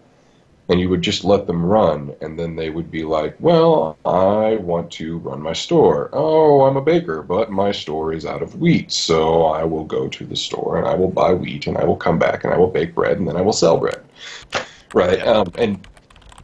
S2: and you would just let them run, and then they would be like, well, I want to run my store. Oh, I'm a baker, but my store is out of wheat, so I will go to the store and I will buy wheat, and I will come back and I will bake bread, and then I will sell bread. Right,
S4: Yeah.
S2: and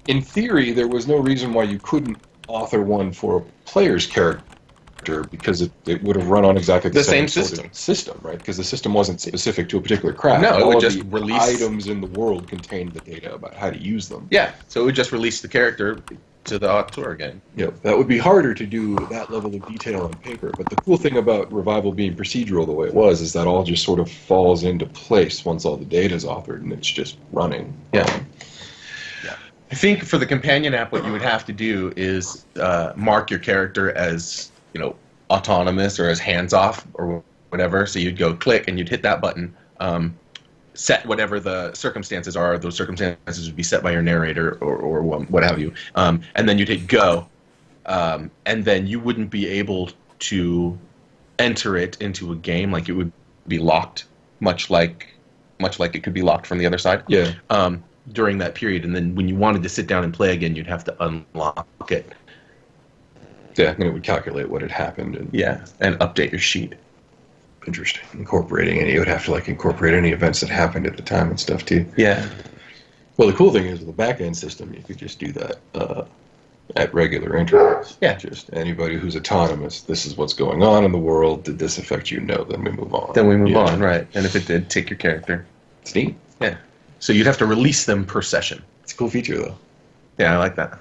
S2: in theory, there was no reason why you couldn't author one for a player's character, because it would have run on exactly the
S3: The same
S2: sort of system, right? Because the system wasn't specific to a particular craft.
S3: No, it
S2: All
S3: would
S2: of
S3: just
S2: the
S3: release
S2: items in the world contained the data about how to use them.
S3: Yeah, so it would just release the character to the auteur again.
S2: That would be harder to do that level of detail on paper. But the cool thing about Revival being procedural the way it was is that all just sort of falls into place once all the data is authored and it's just running.
S3: Yeah. I think for the companion app, what you would have to do is mark your character as, autonomous or as hands-off or whatever. So you'd go click and you'd hit that button, set whatever the circumstances are. Those circumstances would be set by your narrator or what have you. And then you'd hit go. And then you wouldn't be able to enter it into a game. Like, it would be locked, much like it could be locked from the other side.
S2: Yeah.
S3: During that period, and then when you wanted to sit down and play again, you'd have to unlock it.
S2: Yeah, and it would calculate what had happened. And
S3: and update your sheet.
S2: Interesting. Incorporating any, you would have to incorporate any events that happened at the time and stuff too.
S3: Yeah.
S2: Well, the cool thing is with the back-end system, you could just do that at regular intervals.
S3: Yeah.
S2: Just anybody who's autonomous, this is what's going on in the world. Did this affect you? No. Then we move on.
S3: Then we move on, right. And if it did, take your character.
S2: It's neat.
S3: Yeah. So you'd have to release them per session.
S2: It's a cool feature, though.
S3: Yeah, I like that.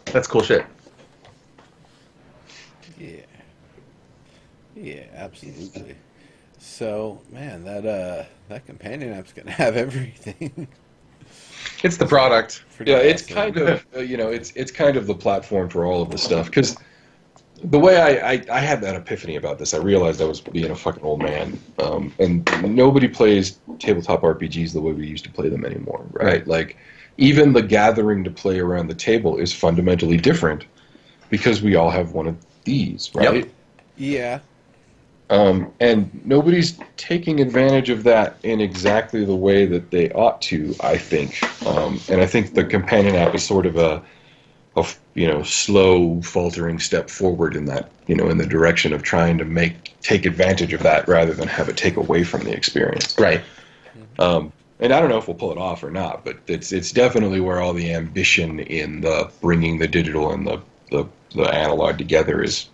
S3: That's cool shit.
S1: Yeah, absolutely. So, man, that companion app's gonna have everything.
S3: It's the product.
S2: Yeah, it's kind of it's kind of the platform for all of this stuff. Because the way I had that epiphany about this, I realized I was being a fucking old man, and nobody plays tabletop RPGs the way we used to play them anymore, right? Like, even the gathering to play around the table is fundamentally different because we all have one of these, right?
S3: Yep.
S1: Yeah.
S2: And nobody's taking advantage of that in exactly the way that they ought to, I think. And I think the companion app is sort of a slow, faltering step forward in that, in the direction of trying to take advantage of that rather than have it take away from the experience.
S3: Right.
S2: And I don't know if we'll pull it off or not, but it's definitely where all the ambition in the bringing the digital and the analog together is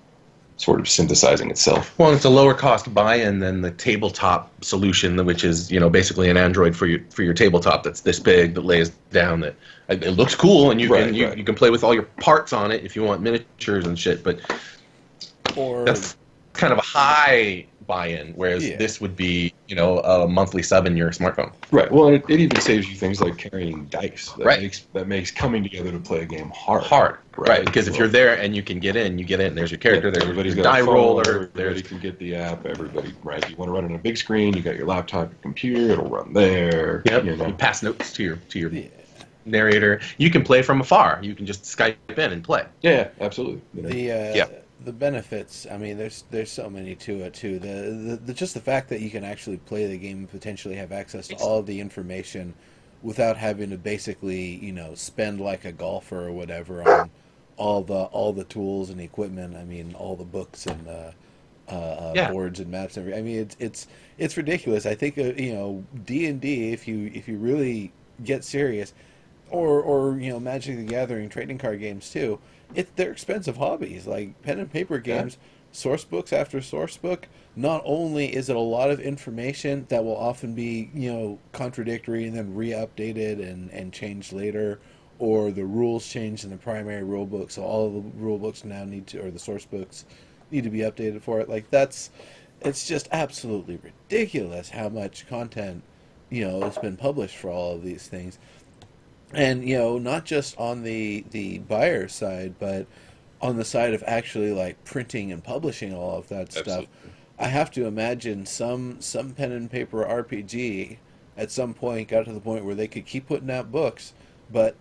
S2: sort of synthesizing itself.
S3: Well, it's a lower cost buy-in than the tabletop solution, which is basically an Android for your tabletop that's this big, that lays down, that it looks cool, and you can play with all your parts on it if you want miniatures and shit. But that's kind of a high buy-in, whereas this would be a monthly sub in your smartphone.
S2: Right. Well, it even saves you things like carrying dice. That makes coming together to play a game hard.
S3: Right. Because if you're there and you can get in, there's your character, there's
S2: everybody's
S3: your
S2: got
S3: die
S2: a phone,
S3: roller,
S2: everybody can get the app, everybody, right? You want to run it on a big screen, you got your laptop, your computer, it'll run there.
S3: Yep. You pass notes to your narrator. You can play from afar. You can just Skype in and play.
S2: Yeah, absolutely.
S1: The benefits, I mean, there's so many to it too. The just the fact that you can actually play the game and potentially have access to all of the information without having to basically, spend like a golfer or whatever on all the tools and equipment. I mean, all the books and boards and maps. I mean, it's ridiculous. I think D&D, if you really get serious, or Magic the Gathering trading card games too. They're expensive hobbies, like pen and paper games, source books after source book. Not only is it a lot of information that will often be, contradictory and then re-updated and changed later, or the rules changed in the primary rule book, so all of the rule books now or the source books need to be updated for it. Like, it's just absolutely ridiculous how much content, has been published for all of these things. And, not just on the buyer side, but on the side of actually, like, printing and publishing all of that stuff. I have to imagine some pen and paper RPG at some point got to the point where they could keep putting out books, but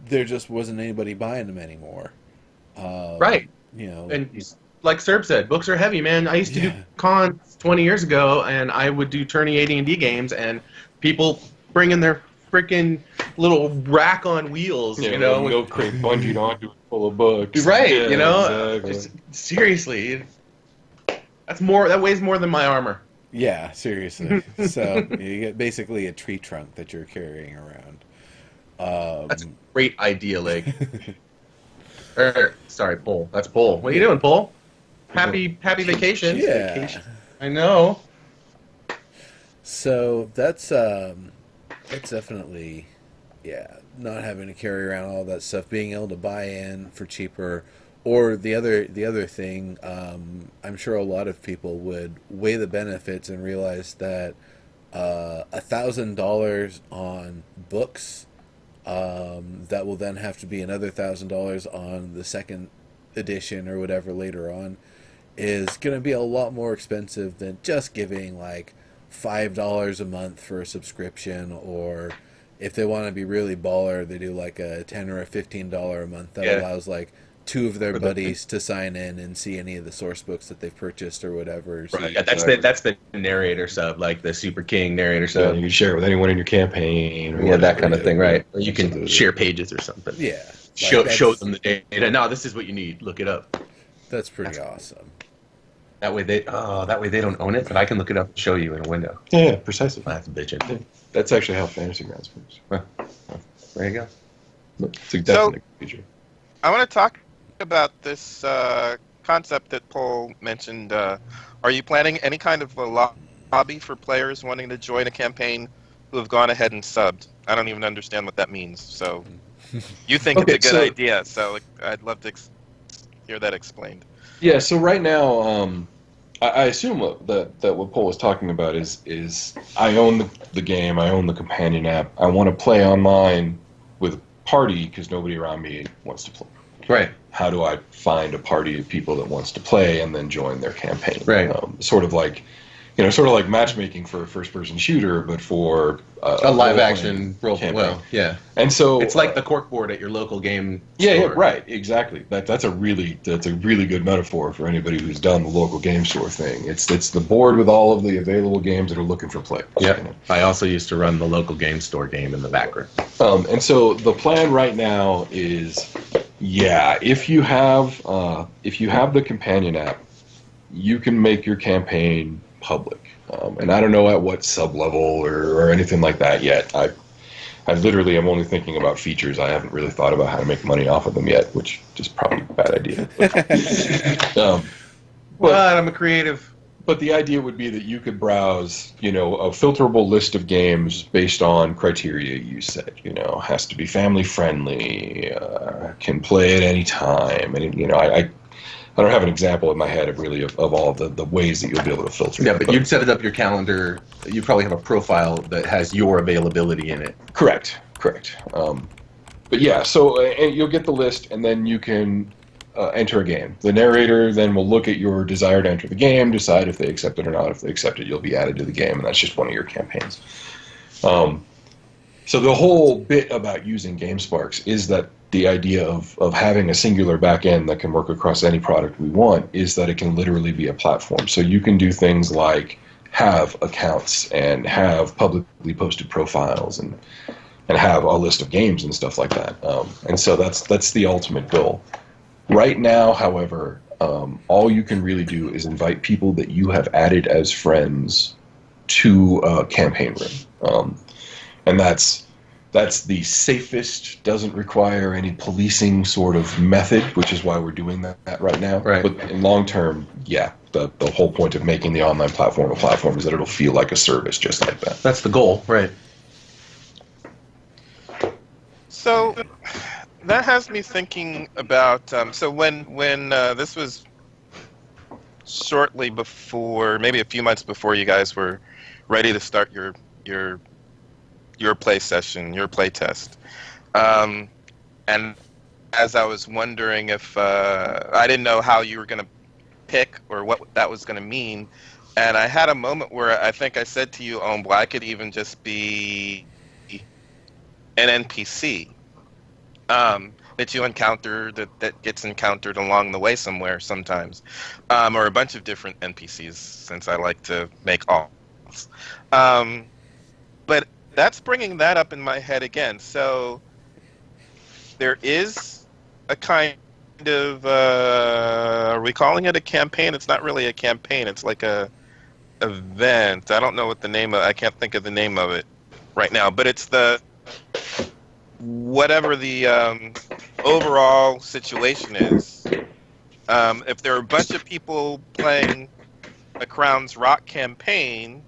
S1: there just wasn't anybody buying them anymore.
S5: Right.
S1: You know,
S5: And like Serb said, books are heavy, man. I used to do cons 20 years ago, and I would do tourney AD&D games, and people bringing their freaking little rack on wheels,
S2: Yeah,
S5: you know, with,
S2: milk crate bungeed onto it full of books.
S5: right?
S2: Yeah,
S5: you know,
S2: exactly.
S5: seriously, that weighs more than my armor.
S1: yeah, seriously. So you get basically a tree trunk that you're carrying around.
S5: That's a great idea, Leg. Sorry, Bull. That's Bull. What are you doing, Bull? Happy vacations.
S1: Yeah.
S5: I know.
S1: So that's definitely, yeah, not having to carry around all that stuff, being able to buy in for cheaper, or the other thing, I'm sure a lot of people would weigh the benefits and realize that $1,000 on books, that will then have to be another $1,000 on the second edition or whatever later on, is going to be a lot more expensive than just giving like $5 a month for a subscription, or if they want to be really baller, they do like a $10 or a $15 a month that allows like two of their buddies to sign in and see any of the source books that they've purchased or whatever. So
S5: Right. Yeah, that's the narrator sub, like the Super King narrator
S2: So
S5: sub.
S2: you can share it with anyone in your campaign. Or
S5: Yeah, that kind of
S2: whatever.
S5: thing, right? Or you can
S2: Absolutely.
S5: share pages or something.
S1: yeah,
S5: Show them the data. No, this is what you need. Look it up.
S1: that's pretty awesome.
S5: That way they don't own it, but I can look it up and show you in a window.
S2: Yeah, precisely.
S5: That's bitching.
S2: That's actually how Fantasy Grounds works.
S5: There you go.
S2: It's a definite feature.
S4: I want to talk about this concept that Paul mentioned. Are you planning any kind of a lobby for players wanting to join a campaign who have gone ahead and subbed? I don't even understand what that means. So you think
S2: Okay,
S4: it's a good
S2: so-
S4: idea, so I'd love to hear that explained.
S2: Yeah, so right now, I assume that what Paul was talking about is I own the game, I own the companion app. I want to play online with a party because nobody around me wants to play.
S5: Right.
S2: How do I find a party of people that wants to play and then join their campaign?
S5: Right.
S2: Sort of like matchmaking for a first-person shooter, but for
S5: A live action role.
S2: campaign.
S5: Well, yeah.
S2: And so
S5: It's like the corkboard at your local game
S2: yeah,
S5: store.
S2: right, exactly. That's a really good metaphor for anybody who's done the local game store thing. It's the board with all of the available games that are looking for players.
S5: Yep. I also used to run the local game store game in the background.
S2: And so the plan right now is, if you have the companion app, you can make your campaign public. And I don't know at what sub level or anything like that yet. I literally am only thinking about features. I haven't really thought about how to make money off of them yet, which is probably a bad idea.
S5: But I'm a creative.
S2: But the idea would be that you could browse, a filterable list of games based on criteria you set. Has to be family friendly, can play at any time, and I don't have an example in my head of all the ways that you'll be able to filter.
S5: Yeah, but you'd set it up your calendar. You probably have a profile that has your availability in it.
S2: Correct. But yeah, so and you'll get the list, and then you can enter a game. The narrator then will look at your desire to enter the game, decide if they accept it or not. If they accept it, you'll be added to the game, and that's just one of your campaigns. So the whole bit about using GameSparks is that the idea of having a singular backend that can work across any product we want is that it can literally be a platform. So you can do things like have accounts and have publicly posted profiles and have a list of games and stuff like that. And so that's the ultimate goal. Right now, however, all you can really do is invite people that you have added as friends to a campaign room. And that's the safest, doesn't require any policing sort of method, which is why we're doing that right now.
S5: Right.
S2: But in long term, the whole point of making the online platform a platform is that it'll feel like a service just like that.
S5: That's the goal, right?
S4: So that has me thinking about. So when this was shortly before, maybe a few months before you guys were ready to start your play session, your play test, and as I was wondering if I didn't know how you were going to pick or what that was going to mean, and I had a moment where I think I said to you, well, I could even just be an NPC. that you encounter that gets encountered along the way somewhere sometimes, or a bunch of different NPCs since I like to make all. But that's bringing that up in my head again. So there is a kind of are we calling it a campaign? It's not really a campaign. It's like a event. I don't know what the name of. I can't think of the name of it right now. But it's the whatever the overall situation is. If there are a bunch of people playing a Crown's Rock campaign,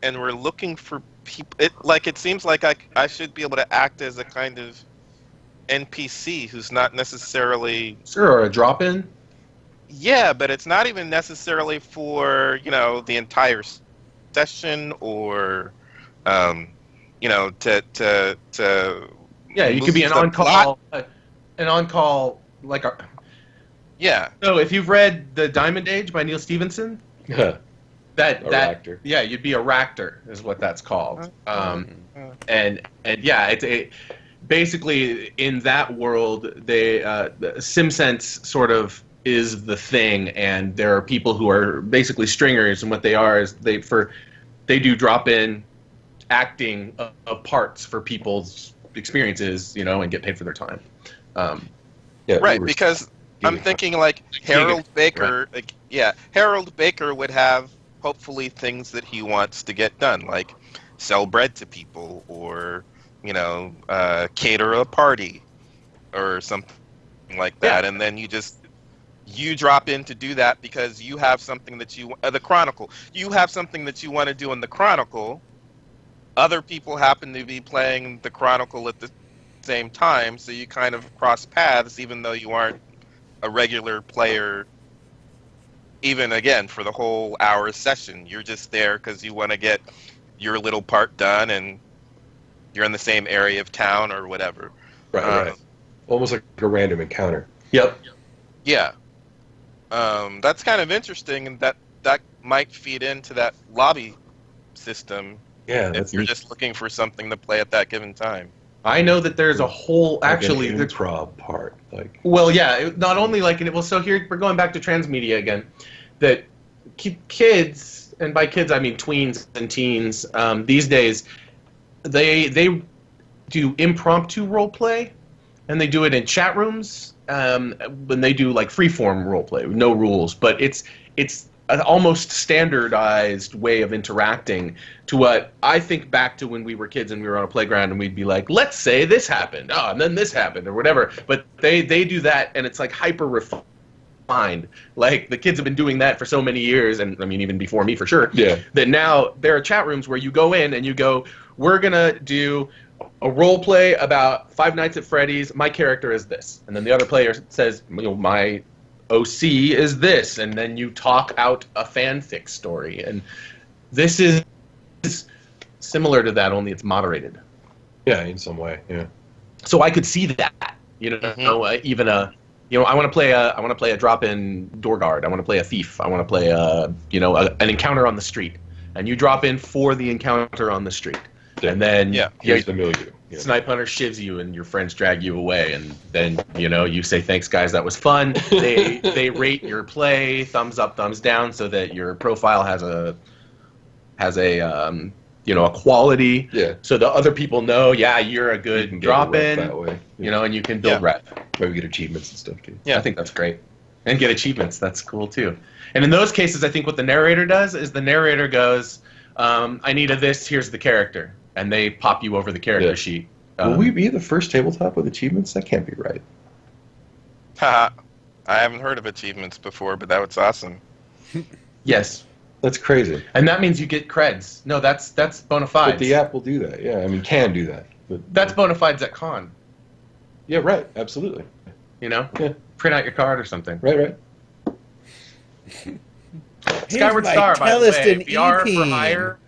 S4: and we're looking for people, it seems like I should be able to act as a kind of NPC who's not necessarily
S5: Or a drop-in.
S4: Yeah, but it's not even necessarily for the entire session or to
S5: Yeah, you could be
S4: move
S5: an
S4: the
S5: on-call,
S4: plot.
S5: like a.
S4: Yeah.
S5: So if you've read The Diamond Age by Neil Stephenson,
S2: A
S5: that
S2: ractor.
S5: yeah, you'd be a ractor is what that's called. And yeah, it basically in that world the SimSense sort of is the thing, and there are people who are basically stringers, and what they are is they do drop in acting of parts for people's experiences, and get paid for their time.
S2: Yeah,
S4: Right,
S2: Uber.
S4: because I'm thinking like Harold Baker, Harold Baker would have hopefully things that he wants to get done, like sell bread to people or cater a party or something like that, and then you drop in to do that because you have something that the Chronicle. You have something that you want to do in the Chronicle. Other people happen to be playing the Chronicle at the same time, so you kind of cross paths, even though you aren't a regular player. Even again for the whole hour session, you're just there because you want to get your little part done, and you're in the same area of town or whatever.
S2: Right. Almost like a random encounter.
S5: Yep.
S4: Yeah. That's kind of interesting, and that might feed into that lobby system
S2: Yeah,
S4: if
S2: that's
S4: you're
S2: neat.
S4: just looking for something to play at that given time.
S5: I know that there's a whole
S2: Like
S5: actually.
S2: an improv part. Like,
S5: Well, yeah, not only so here we're going back to transmedia again. That kids, and by kids I mean tweens and teens, these days, they do impromptu role play, and they do it in chat rooms. When they do like freeform role play, no rules, but it's an almost standardized way of interacting to what I think back to when we were kids and we were on a playground and we'd be like, let's say this happened, and then this happened, or whatever. But they do that, and it's like hyper refined. Like the kids have been doing that for so many years, and I mean even before me for sure.
S2: Yeah.
S5: That now there are chat rooms where you go in and you go, we're gonna do a role play about Five Nights at Freddy's. My character is this, and then the other player says, my OC is this, and then you talk out a fanfic story, and this is similar to that, only it's moderated.
S2: yeah, in some way. Yeah.
S5: So I could see that, even I want to play a drop-in door guard. I want to play a thief. I want to play an encounter on the street, and you drop in for the encounter on the street, and then
S2: Here's the milieu. Yeah.
S5: Snipe Hunter shivs you, and your friends drag you away, and then you say thanks guys, that was fun. They rate your play thumbs up, thumbs down, so that your profile has a quality.
S2: Yeah.
S5: So the other people know, you're a
S2: You
S5: good
S2: can get
S5: drop
S2: it
S5: in.
S2: that way.
S5: And you can build rep.
S2: Maybe get achievements and stuff too.
S5: Yeah, I think that's great. And get achievements. That's cool too. And in those cases, I think what the narrator does is the narrator goes, I need a this, here's the character. And they pop you over the character sheet.
S2: Will we be the first tabletop with achievements? That can't be right.
S4: Haha. I haven't heard of achievements before, but that was awesome.
S5: Yes.
S2: That's crazy.
S5: And that means you get creds. No, that's bona fides.
S2: But the app will do that. Yeah, I mean, can do that. But
S5: That's bona fides at con.
S2: yeah, right. Absolutely.
S5: Yeah.
S2: Print
S5: out your card or something.
S2: Right.
S5: Skyward
S1: my
S5: Star, by the way.
S1: Theleston
S5: VR for
S1: EP.
S5: hire.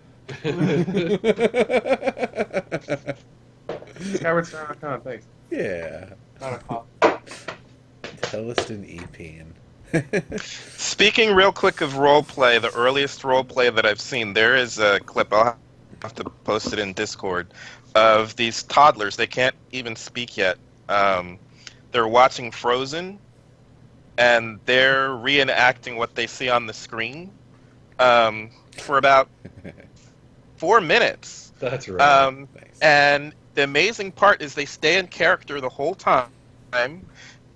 S5: Skyward Star.com, thanks.
S1: Yeah.
S5: Not a call.
S1: Theleston EP.
S4: Speaking real quick of roleplay, the earliest roleplay that I've seen, there is a clip. I'll have to post it in Discord, of these toddlers. They can't even speak yet. They're watching Frozen, and they're reenacting what they see on the screen for about 4 minutes.
S2: That's right.
S4: Nice. And the amazing part is they stay in character the whole time.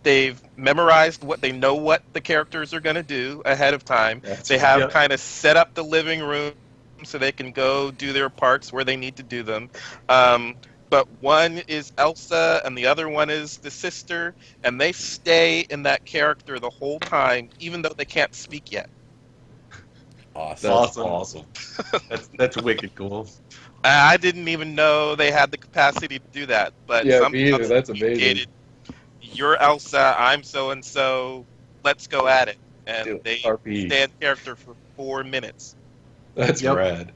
S4: They've memorized they know what the characters are going to do ahead of time. They have kind of set up the living room so they can go do their parts where they need to do them. But one is Elsa and the other one is the sister, and they stay in that character the whole time, even though they can't speak yet.
S1: Awesome.
S5: That's awesome. That's wicked cool.
S4: I didn't even know they had the capacity to do that. But
S2: Yeah, me either. That's amazing.
S4: Communicated, "You're Elsa, I'm so-and-so, let's go at it." And they stay in character for 4 minutes.
S2: That's rad.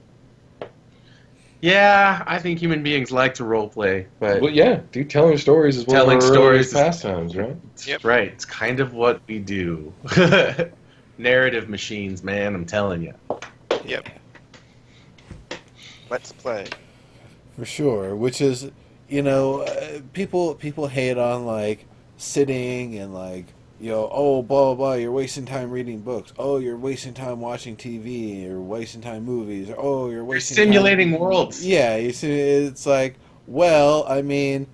S5: Yeah, I think human beings like to role play, but
S2: Well, yeah, dude, telling stories is one of our earliest pastimes, right?
S5: Yep. Right. It's kind of what we do. Narrative machines, man. I'm telling you.
S4: Yep. Let's play.
S1: For sure, which is, people hate on like sitting and like, oh, blah blah blah, you're wasting time reading books. Oh, you're wasting time watching TV. You're wasting time movies. Or, oh, you're wasting
S5: simulating
S1: time.
S5: worlds.
S1: Yeah, you see, it's like, well, I mean,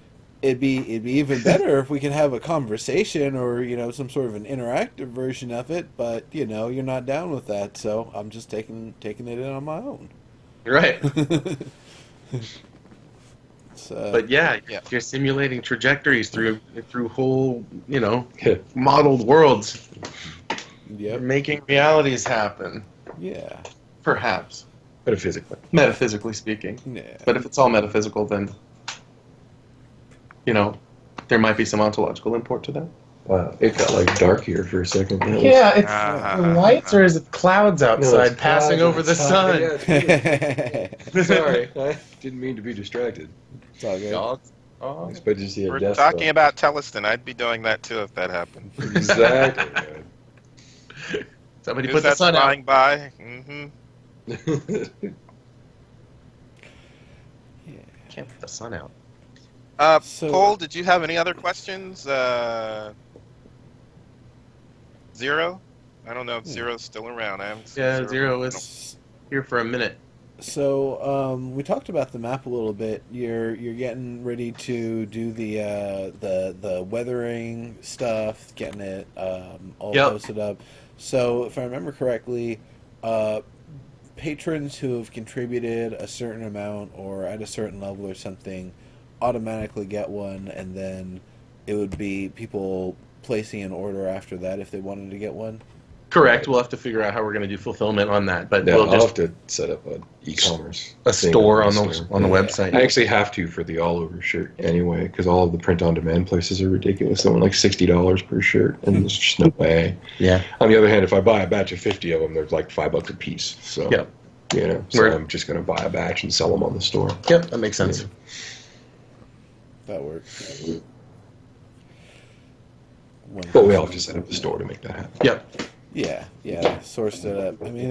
S1: it'd be even better if we could have a conversation or some sort of an interactive version of it. But you're not down with that, so I'm just taking it in on my own.
S5: Right.
S1: So,
S5: but yeah, you're simulating trajectories through whole, modeled worlds.
S1: Yep.
S5: You're making realities happen.
S1: Yeah.
S5: Perhaps.
S2: Metaphysically
S5: speaking.
S1: Yeah.
S5: But if it's all metaphysical, then, there might be some ontological import to that.
S2: Wow, it got like dark here for a second.
S5: Yeah, it's the lights or is it clouds outside passing over the sun?
S2: Yeah, sorry, I didn't mean to be distracted.
S1: It's all good.
S5: Dogs. Oh.
S2: I expected to see a
S4: We're
S2: death
S4: talking
S2: spell.
S4: about Theleston. I'd be doing that too if that happened.
S2: Exactly. Man.
S5: Somebody
S4: Who's
S5: put the
S4: that
S5: sun out.
S4: flying by? Mm-hmm.
S5: Can't put the sun out.
S4: Cole, did you have any other questions? Zero? I don't know if Zero's still around. I haven't seen
S5: Zero was here for a minute.
S1: So we talked about the map a little bit. You're getting ready to do the weathering stuff, getting it all posted up. So if I remember correctly, patrons who have contributed a certain amount or at a certain level or something automatically get one, and then it would be people placing an order after that if they wanted to get one.
S5: Correct. We'll have to figure out how we're going to do fulfillment on that, but
S2: Yeah,
S5: we'll
S2: I'll
S5: just
S2: have to set up an e-commerce
S5: store on the website.
S2: I actually have to for the all-over shirt anyway, because all of the print-on-demand places are ridiculous. They're like $60 per shirt, and there's just no way.
S5: Yeah.
S2: On the other hand, if I buy a batch of 50 of them, they're like $5 a piece. So, so I'm just going to buy a batch and sell them on the store.
S5: Yep, that makes sense.
S2: Yeah.
S1: That works.
S2: But we all have to set up the store to make that happen.
S5: Yep.
S1: Yeah, sourced it up. I mean,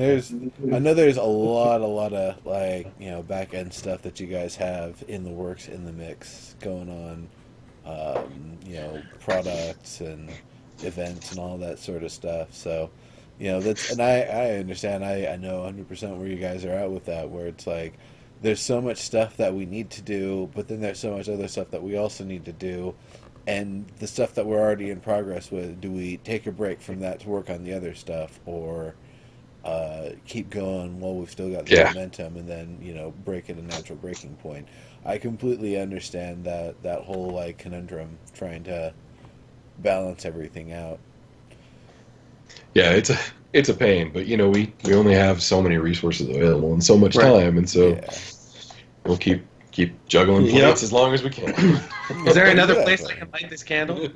S1: I know there's a lot of like back end stuff that you guys have in the works, in the mix going on. Products and events and all that sort of stuff. So, that's, and I understand. I know 100% where you guys are at with that. Where it's like there's so much stuff that we need to do, but then there's so much other stuff that we also need to do. And the stuff that we're already in progress with, do we take a break from that to work on the other stuff, or keep going while we've still got the momentum, and then break at a natural breaking point? I completely understand that whole like conundrum, trying to balance everything out.
S2: Yeah, it's a pain, but we only have so many resources available and so much time, and so we'll keep juggling plates as long as we can.
S5: Is there another place I can light this candle?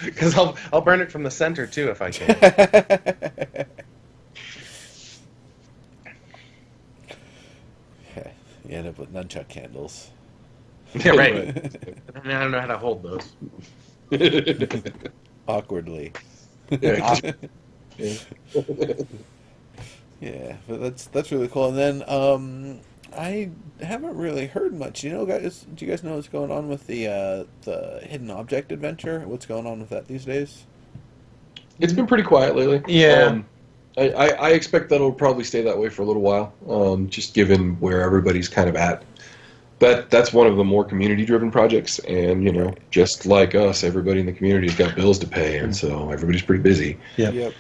S5: Because I'll burn it from the center too if I can.
S1: You end up with nunchuck candles.
S5: Yeah, right. I don't know how to hold those.
S1: Awkwardly. Yeah, but that's really cool. And then I haven't really heard much. You know, guys, do you guys know what's going on with the hidden object adventure? What's going on with that these days?
S2: It's been pretty quiet lately.
S5: Yeah.
S2: I expect that'll probably stay that way for a little while, just given where everybody's kind of at. That's one of the more community-driven projects, and just like us, everybody in the community's got bills to pay, and so everybody's pretty busy.
S1: Yep.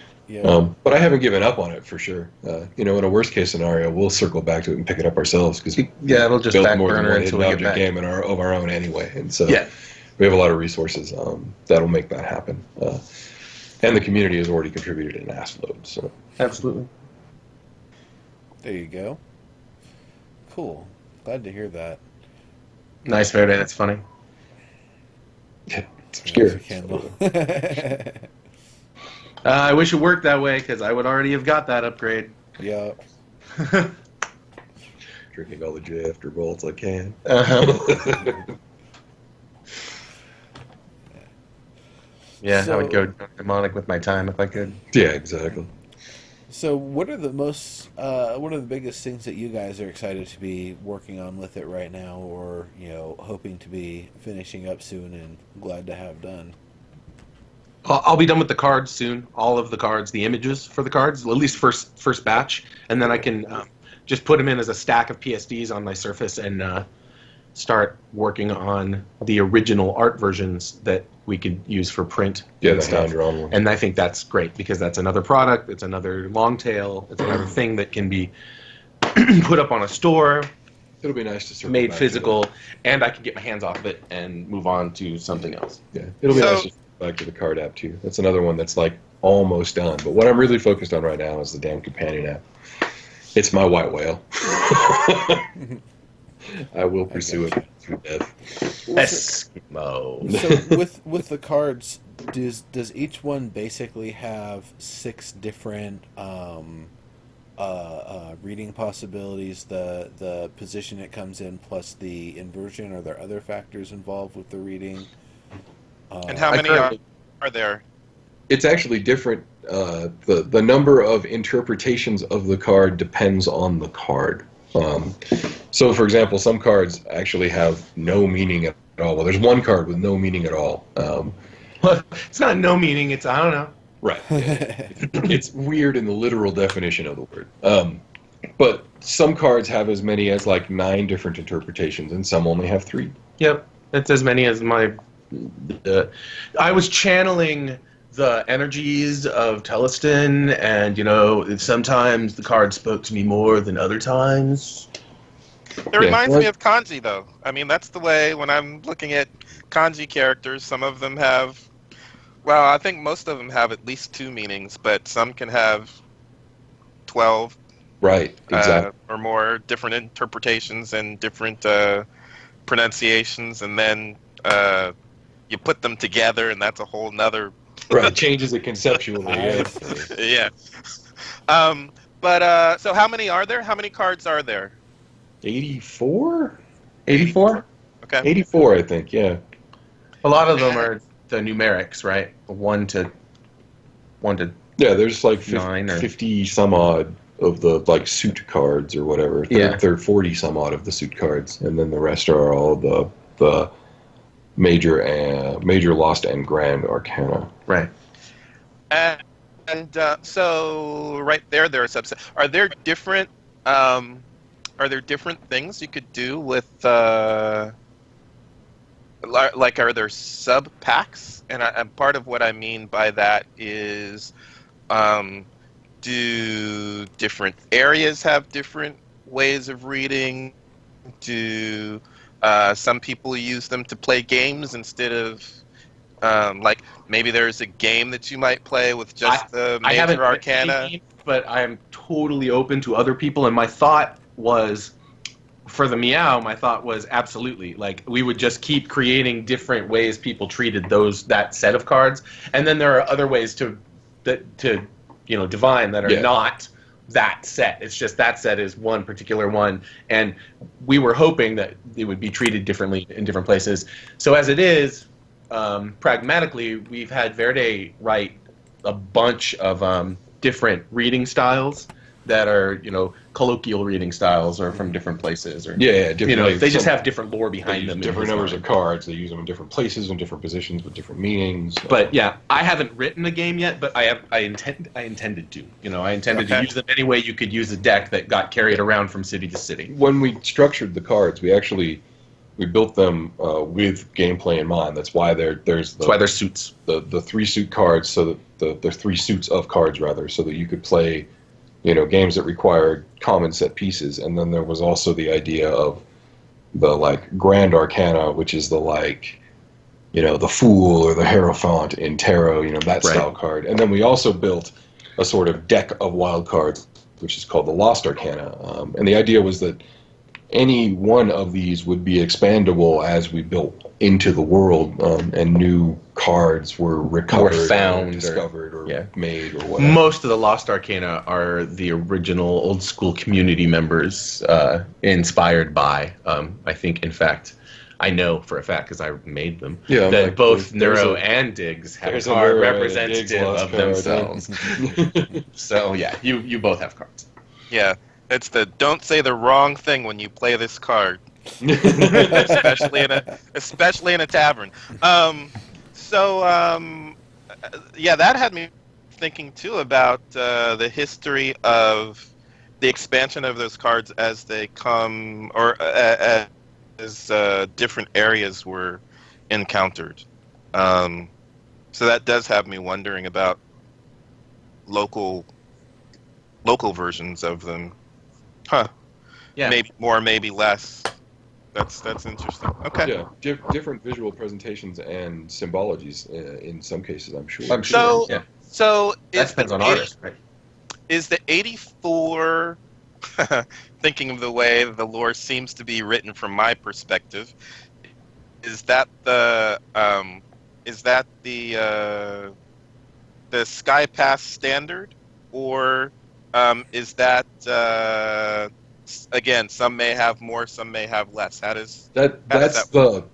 S2: But I haven't given up on it for sure. In a worst-case scenario, we'll circle back to it and pick it up ourselves because
S5: It'll just
S2: build
S5: back
S2: more than
S5: burner
S2: one
S5: until
S2: hidden
S5: we get
S2: object
S5: back.
S2: game of our own anyway, and so
S5: Yeah.
S2: we have a lot of resources that'll make that happen. And the community has already contributed an ass load. So
S5: Absolutely.
S1: There you go. Cool. Glad to hear that.
S5: Nice, Verde. That's funny.
S2: it's obscure.
S1: Candle.
S5: I wish it worked that way because I would already have got that upgrade.
S1: Yeah.
S2: Drinking all the J after bolts I can.
S5: Yeah,
S1: So-
S5: I would go demonic with my time if I could.
S2: Yeah, exactly.
S1: So, what are the biggest things that you guys are excited to be working on with it right now, or hoping to be finishing up soon and glad to have done?
S5: I'll be done with the cards soon. All of the cards, the images for the cards, at least first batch, and then I can just put them in as a stack of PSDs on my Surface and start working on the original art versions that we could use for print.
S2: Yeah,
S5: and
S2: the hand-drawn one.
S5: And I think that's great because that's another product. It's another long tail. It's another thing that can be put up on a store,
S2: It'll be nice to circle
S5: made
S2: back to
S5: physical, and I can get my hands off of it and move on to something else.
S2: Yeah, it'll be
S4: So-
S2: nice to circle back to the card app too. That's another one that's like almost done. But what I'm really focused on right now is the damn companion app. It's my white whale. I will pursue it through death.
S5: Eskimo.
S1: So, with the cards, does each one basically have 6 different reading possibilities? The position it comes in plus the inversion. Are there other factors involved with the reading?
S4: And how many are there?
S2: It's actually different. The number of interpretations of the card depends on the card. So, for example, some cards actually have no meaning at all. Well, there's one card with no meaning at all.
S5: It's not no meaning. It's I don't know.
S2: Right. It's weird in the literal definition of the word. But some cards have as many as like 9 different interpretations, and some only have 3.
S5: Yep, it's as many as my. I was channeling the energies of Theleston, and sometimes the card spoke to me more than other times.
S4: It reminds me of kanji, though. I mean, that's the way when I'm looking at kanji characters, some of them have, well, I think most of them have at least 2 meanings, but some can have 12
S2: Right, exactly.
S4: or more different interpretations and different pronunciations, and then you put them together, and that's a whole nother...
S2: Right, changes it conceptually.
S4: Yeah. But so how many are there? How many cards are there?
S2: 84?
S5: 84?
S4: Okay.
S2: 84, I think, yeah.
S5: A lot of them are the numerics, right? 1 to
S2: Yeah, there's like
S5: 9 or
S2: 50 some odd of the like suit cards or whatever.
S5: Yeah.
S2: 40 some odd of the suit cards, and then the rest are all the major lost and grand arcana.
S5: right.
S4: And so right there are subset. Are there different things you could do with like are there sub packs? And part of what I mean by that is do different areas have different ways of reading? Do some people use them to play games instead of like maybe there's a game that you might play with just the
S5: I haven't
S4: major arcana?
S5: played games, but I am totally open to other people, and my thought was, for the Meow, my thought was absolutely, like, we would just keep creating different ways people treated that set of cards, and then there are other ways to divine that are not that set. It's just that set is one particular one, and we were hoping that it would be treated differently in different places. So as it is, pragmatically, we've had Verde write a bunch of different reading styles that are colloquial reading styles or from different places, or
S2: Yeah, different.
S5: they just have different lore
S2: They
S5: behind
S2: use
S5: them.
S2: different numbers of cards. They use them in different places and different positions with different meanings.
S5: But yeah, I haven't written a game yet, but I intended to. I intended to
S4: Okay.
S5: use them any way you could use a deck that got carried around from city to city.
S2: When we structured the cards, we built them with gameplay in mind. That's why there's
S5: Suits.
S2: the 3 suit cards, so that the 3 suits of cards rather, so that you could play, games that required common set pieces. And then there was also the idea of the Grand Arcana, which is the the Fool or the Hierophant in Tarot, that style card. And then we also built a sort of deck of wild cards, which is called the Lost Arcana. And the idea was that any one of these would be expandable as we built into the world, and new cards were recovered,
S5: Or found,
S2: or discovered, or
S5: yeah.
S2: made, or whatever.
S5: Most of the Lost Arcana are the original old school community members, inspired by. I think, in fact, I know for a fact because I made them.
S2: Yeah,
S5: that both
S2: there's
S5: Neuro
S2: a-
S5: and Diggs have a
S2: there's a
S5: card
S2: Neuro and a
S5: representative
S2: Diggs Lost
S5: of
S2: card,
S5: themselves. So yeah, you both have cards.
S4: Yeah, it's the don't say the wrong thing when you play this card, especially in a tavern. Yeah, that had me thinking too about the history of the expansion of those cards as they come, or as different areas were encountered. So that does have me wondering about local versions of them. Huh.
S5: Yeah.
S4: Maybe more, maybe less. That's interesting. Okay.
S2: Yeah, different visual presentations and symbologies in some cases, I'm sure.
S5: I'm sure.
S4: So, so
S5: That
S4: is
S5: depends
S4: the
S5: on
S4: 80
S5: artists, right?
S4: Is the 84 thinking of the way the lore seems to be written from my perspective? Is that the Sky Pass standard, or is that again, some may have more, some may have less? That's
S2: the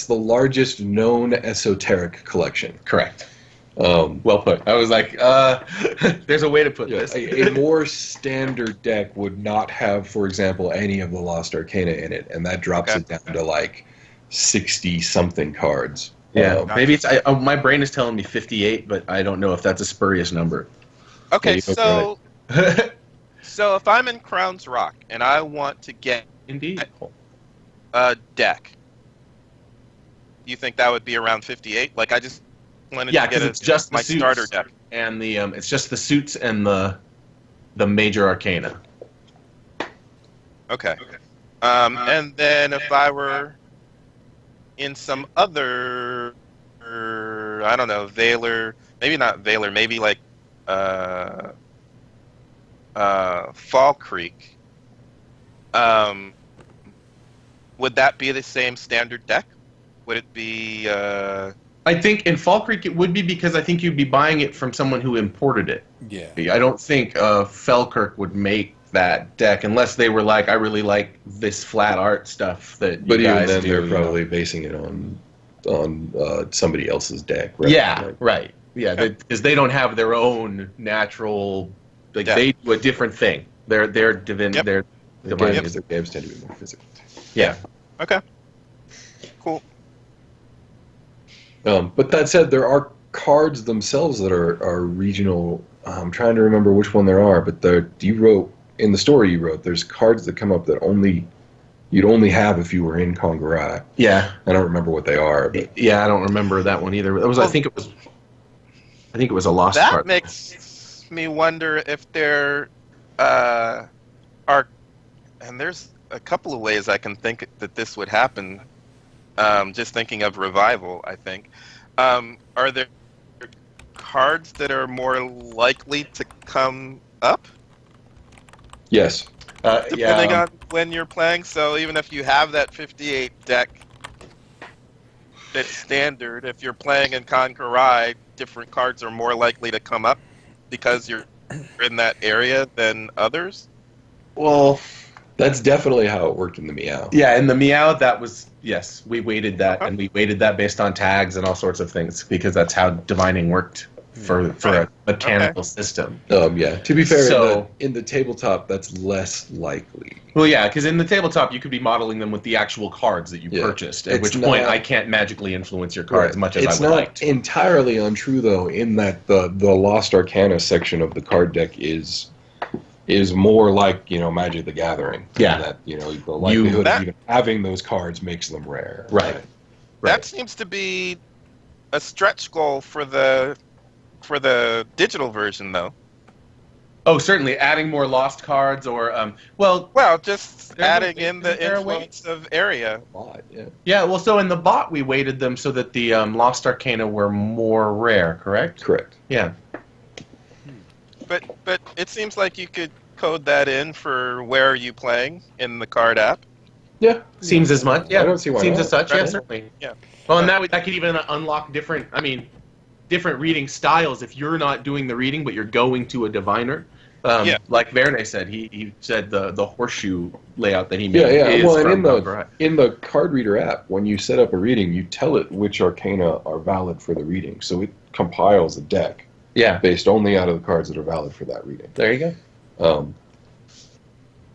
S2: largest known esoteric collection.
S5: Correct. Well put. I was like, there's a way to put this.
S2: A more standard deck would not have, for example, any of the Lost Arcana in it, and that drops it down to 60-something cards.
S5: Yeah, maybe it's. My brain is telling me 58, but I don't know if that's a spurious number.
S4: okay.
S5: Yeah,
S4: So,
S5: right.
S4: so if I'm in Crown's Rock and I want to get
S5: Indeed.
S4: a deck, you think that would be around 58? I just wanted to get
S5: it's just
S4: my
S5: the suits
S4: starter deck.
S5: and the it's just the suits and the major arcana.
S4: Okay. And then if I were in some other, I don't know, Valor, maybe not Valor, maybe Fall Creek, would that be the same standard deck? Would it be...
S5: I think in Fall Creek it would be, because I think you'd be buying it from someone who imported it.
S1: Yeah.
S5: I don't think Felkirk would make that deck unless they were like, I really like this flat art stuff that you
S2: But even
S5: guys
S2: then,
S5: do,
S2: they're
S5: you know.
S2: probably basing it on somebody else's deck. Right?
S5: Yeah, right. Yeah, because they don't have their own natural. They do a different thing. They're divine.
S4: Yep.
S5: They're
S2: The
S5: divine.
S2: games tend to be more physical.
S5: Yeah.
S4: Okay. Cool.
S2: But that said, there are cards themselves that are regional. I'm trying to remember which one there are, but you wrote in the story you wrote. There's cards that come up that you'd only have if you were in Congarai.
S5: Yeah.
S2: I don't remember what they are, but
S5: Yeah, I don't remember that one either. It was. I think it was a lost
S4: That
S5: card.
S4: makes me wonder if there are, and there's a couple of ways I can think that this would happen. Just thinking of Revival, I think. Are there cards that are more likely to come up
S2: yes.
S4: depending on when you're playing? So even if you have that 58 deck that's standard, if you're playing in Conquerai, different cards are more likely to come up because you're in that area than others?
S5: Well,
S2: That's definitely how it worked in the Meow.
S5: yeah, in the Meow, that was, yes, we weighted that, and we weighted that based on tags and all sorts of things, because that's how divining worked for
S4: Right.
S5: a mechanical system.
S2: Yeah. To be fair,
S5: So-
S2: in the tabletop, that's less likely.
S5: Well, yeah, because in the tabletop you could be modeling them with the actual cards that you
S2: Yeah.
S5: purchased. At
S2: It's
S5: which point
S2: not-
S5: I can't magically influence your cards as much as
S2: It's
S5: I would
S2: not
S5: like to.
S2: entirely untrue though, in that the Lost Arcana section of the card deck is more like Magic the Gathering.
S5: Yeah.
S2: In that the likelihood
S4: That-
S2: of even having those cards makes them rare.
S5: Right.
S4: That seems to be a stretch goal for the digital version, though.
S5: Oh, certainly adding more lost cards or well,
S4: Well, just
S5: There
S4: adding
S5: would-
S4: in the
S5: isn't there a way-
S4: influence of area.
S2: A lot, yeah.
S5: yeah. Well, so in the bot we weighted them so that the Lost Arcana were more rare. Correct.
S2: Correct.
S5: Yeah.
S4: But it seems like you could code that in for where are you playing in the card app.
S2: Yeah.
S5: Seems as much. Yeah.
S2: I don't see why
S5: Seems
S2: not.
S5: as such. Yeah,
S4: Right.
S5: certainly.
S4: Yeah.
S5: Well, and that could even unlock different. I mean, different reading styles if you're not doing the reading, but you're going to a diviner.
S4: Yeah.
S5: Like Verne said, he said the horseshoe layout that he made
S2: Yeah.
S5: is
S2: Well, and
S5: from
S2: in the card reader app, when you set up a reading, you tell it which arcana are valid for the reading. So it compiles a deck
S5: Yeah.
S2: based only out of the cards that are valid for that reading.
S5: There you go.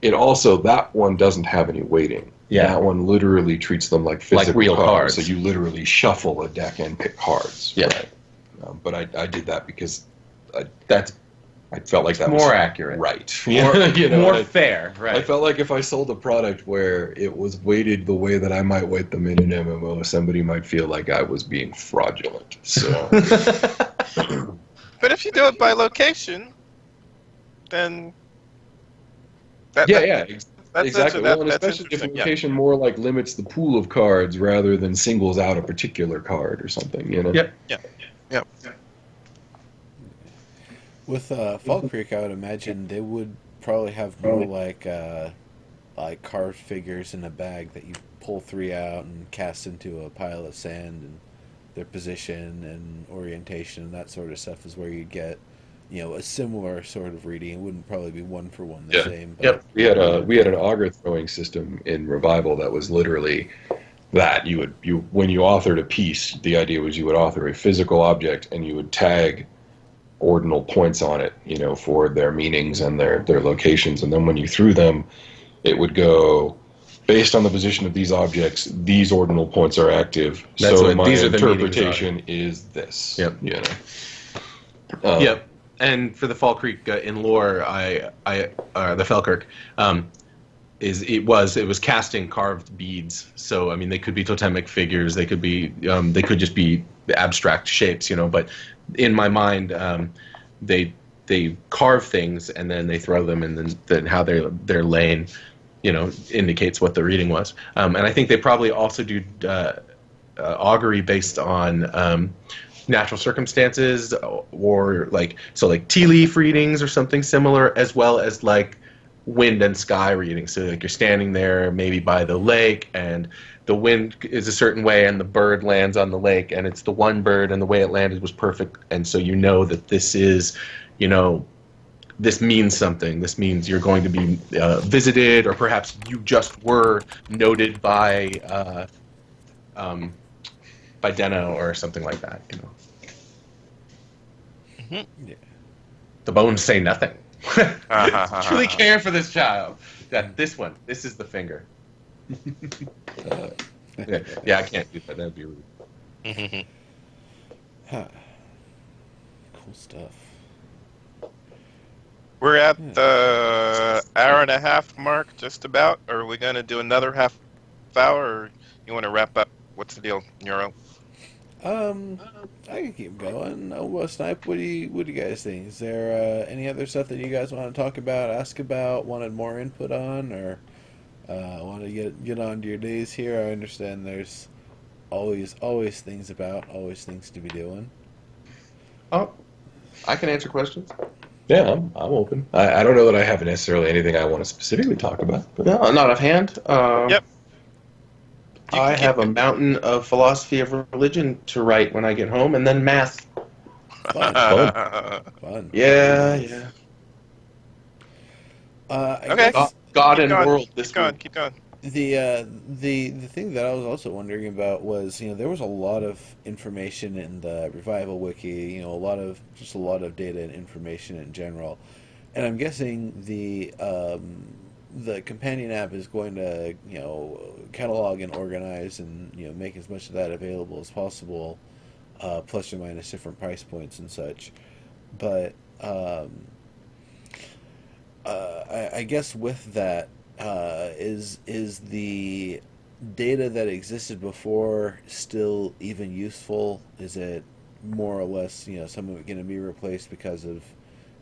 S2: It also, that one doesn't have any weighting.
S5: Yeah.
S2: That one literally treats them like physical
S5: real cards.
S2: So you literally shuffle a deck and pick cards.
S5: Yeah.
S2: Right. But I did that because
S5: That's
S2: I felt like that
S5: more
S2: was
S5: accurate.
S2: right.
S5: More,
S2: You know,
S5: more
S2: I-
S5: fair. Right.
S2: I felt like if I sold a product where it was weighted the way that I might weight them in an MMO, somebody might feel like I was being fraudulent. So
S4: But if you do it by location, then
S2: yeah,
S4: that's
S2: exactly. Well, and
S4: that's
S2: especially if
S4: interesting. Yeah.
S2: location more like limits the pool of cards rather than singles out a particular card or something.
S5: Yep.
S4: Yeah.
S1: With Fall Creek, I would imagine they would probably have more like carved figures in a bag that you pull 3 out and cast into a pile of sand, and their position and orientation and that sort of stuff is where you'd get, a similar sort of reading. It wouldn't probably be one for one the
S2: Yeah.
S1: same. But
S5: Yep.
S2: We had an auger throwing system in Revival that was literally that you when you authored a piece, the idea was you would author a physical object and you would tag ordinal points on it, for their meanings and their locations, and then when you threw them, it would go based on the position of these objects. These ordinal points are active,
S5: That's
S2: so
S5: what-
S2: my
S5: these are the meanings
S2: interpretation is this.
S5: Yep.
S2: Yep.
S5: And for the Fall Creek in lore, the Falkirk, it was casting carved beads. So I mean, they could be totemic figures. They could be they could just be abstract shapes. But in my mind, they carve things and then they throw them, and then how they're laying, indicates what the reading was. And I think they probably also do augury based on natural circumstances, or like tea leaf readings or something similar, as well as like wind and sky readings. So like you're standing there maybe by the lake, and the wind is a certain way and the bird lands on the lake, and it's the one bird and the way it landed was perfect, and so that this is, this means something. This means you're going to be visited, or perhaps you just were noted by Denna or something like that.
S4: Mhm.
S1: Yeah.
S5: The bones say nothing. Truly care for this child. Yeah, this is the finger. Yeah, I can't do that. That'd be rude.
S1: Huh. Cool stuff.
S4: We're at the hour and a half mark, just about. Or are we going to do another half hour, or you want to wrap up? What's the deal, Neuro?
S1: I can keep going. Snipe, what do you guys think? Is there any other stuff that you guys want to talk about, ask about, wanted more input on, or want to get on to your days here? I understand there's always things always things to be doing.
S5: Oh, I can answer questions.
S2: Yeah, I'm open. I don't know that I have necessarily anything I want to specifically talk about. But
S5: No, not offhand.
S4: Yep.
S5: I have a mountain of philosophy of religion to write when I get home, and then math.
S1: Fun.
S5: Yeah.
S1: I
S4: Okay.
S1: guess-
S5: God
S4: Keep
S5: and
S4: going,
S5: world
S4: Keep
S5: this
S4: going.
S5: week.
S4: Keep going.
S1: The thing that I was also wondering about was, there was a lot of information in the Revival wiki, a lot of data and information in general, and I'm guessing the companion app is going to catalog and organize and make as much of that available as possible, plus or minus different price points and such, but I guess with that, is the data that existed before still even useful? Is it more or less, some of it going to be replaced because of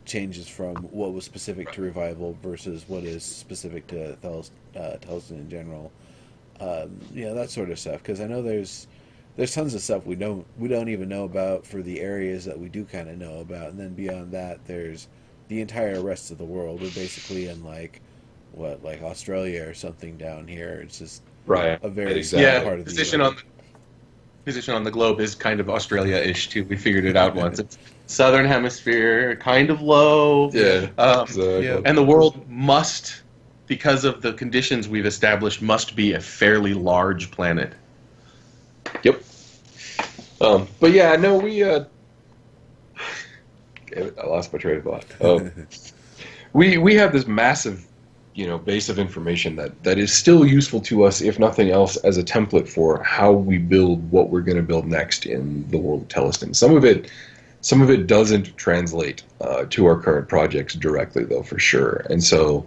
S1: changes from what was specific to Revival versus what is specific to Theleston in general? That sort of stuff. Because I know there's tons of stuff we don't even know about for the areas that we do kind of know about, and then beyond that, there's the entire rest of the world. We're basically in like Australia or something down here. It's just
S2: Right.
S1: a very
S2: Exactly.
S1: small part of the
S5: Position on the globe is kind of Australia-ish too. We figured it out once. It's southern hemisphere, kind of low.
S2: Yeah. Exactly.
S1: yeah.
S5: And the world must, because of the conditions we've established, must be a fairly large planet.
S2: Yep. But yeah, no, we. Damn it, I lost my train of thought. We have this massive, base of information that is still useful to us, if nothing else, as a template for how we build what we're going to build next in the world of Theleston. Some of it doesn't translate to our current projects directly, though, for sure. And so,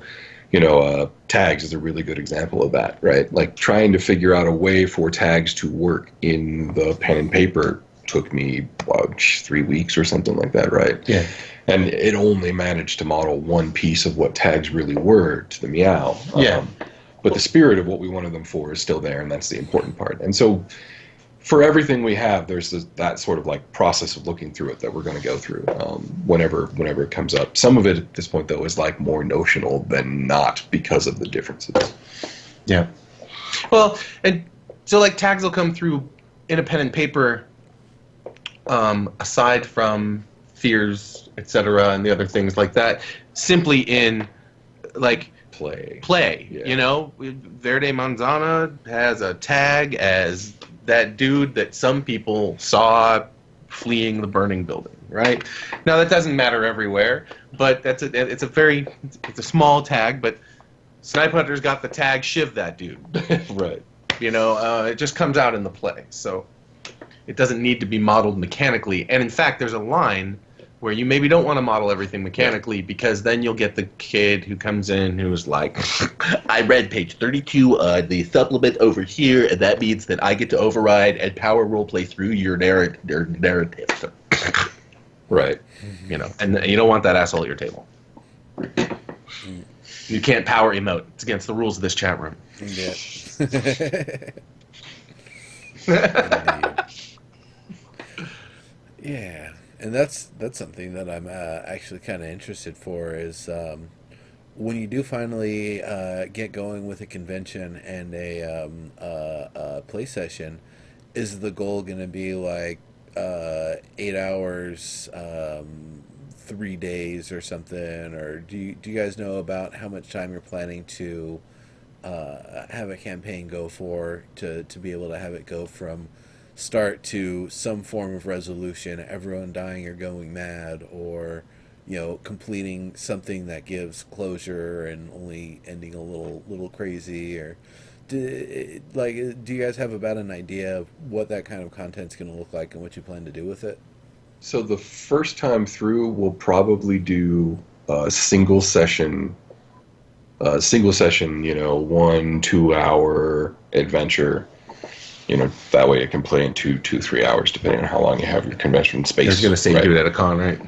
S2: tags is a really good example of that, right? Like trying to figure out a way for tags to work in the pen and paper took me 3 weeks or something like that, right?
S5: Yeah.
S2: And it only managed to model one piece of what tags really were to the meow.
S5: Yeah.
S2: But the spirit of what we wanted them for is still there, and that's the important part. And so for everything we have, there's that sort of like process of looking through it that we're going to go through whenever it comes up. Some of it at this point, though, is like more notional than not because of the differences.
S5: Yeah. Well, and so like tags will come through in a pen and paper, aside from fears, etc., and the other things like that, simply in like play.
S2: Yeah.
S5: Verde Manzana has a tag as that dude that some people saw fleeing the burning building, right? Now that doesn't matter everywhere, but it's a small tag, but Snipe Hunter's got the tag shiv that dude.
S2: Right.
S5: It just comes out in the play, so it doesn't need to be modeled mechanically. And in fact, there's a line where you maybe don't want to model everything mechanically, because then you'll get the kid who comes in who's like, I read page 32, the supplement over here, and that means that I get to override and power roleplay through your narrative.
S2: Right.
S5: And you don't want that asshole at your table. You can't power emote. It's against the rules of this chat room.
S1: Yeah. Yeah. And that's something that I'm actually kind of interested for is when you do finally get going with a convention and a play session, is the goal going to be like 8 hours, 3 days or something? Or do you guys know about how much time you're planning to have a campaign go for to be able to have it go from start to some form of resolution, everyone dying or going mad, or completing something that gives closure and only ending a little crazy? Or do you guys have about an idea of what that kind of content's going to look like and what you plan to do with it?
S2: So the first time through, we'll probably do a single session, 1-2 hour adventure. That way it can play in 2-3 hours, depending on how long you have your convention space.
S5: I was going to say,
S2: right?
S5: do it at a con, right?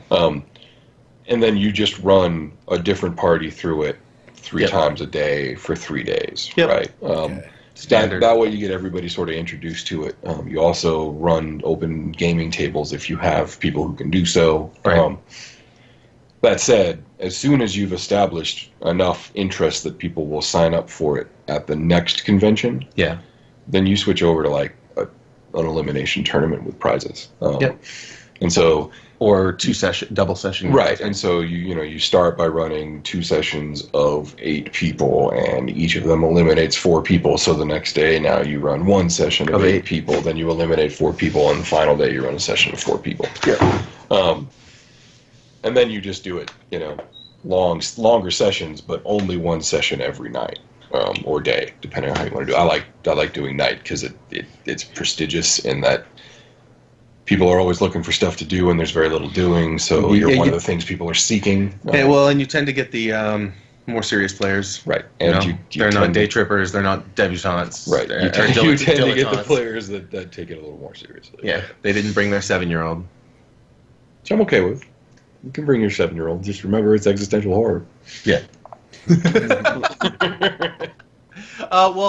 S2: And then you just run a different party through it 3 times a day for 3 days, right?
S1: Okay.
S2: That way you get everybody sort of introduced to it. You also run open gaming tables if you have people who can do so.
S5: Right.
S2: That said, as soon as you've established enough interest that people will sign up for it at the next convention,
S5: Yeah.
S2: then you switch over to like an elimination tournament with prizes. And so,
S3: or double session.
S2: right, and so you start by running 2 sessions of 8 people, and each of them eliminates 4 people. So the next day, now you run 1 session of 8 people, then you eliminate 4 people, and the final day you run a session of 4 people.
S3: Yeah.
S2: And then you just do it, longer sessions, but only 1 session every night or day, depending on how you want to do it. I like doing night because it's prestigious in that people are always looking for stuff to do, and there's very little doing. So you're one of the things people are seeking.
S3: And you tend to get the more serious players,
S2: right? And
S3: they're not day trippers, they're not debutantes,
S2: right? You tend to get the players that take it a little more seriously.
S3: Yeah, they didn't bring their 7-year-old,
S2: which I'm okay with. You can bring your 7-year-old. Just remember, it's existential horror.
S3: Yeah.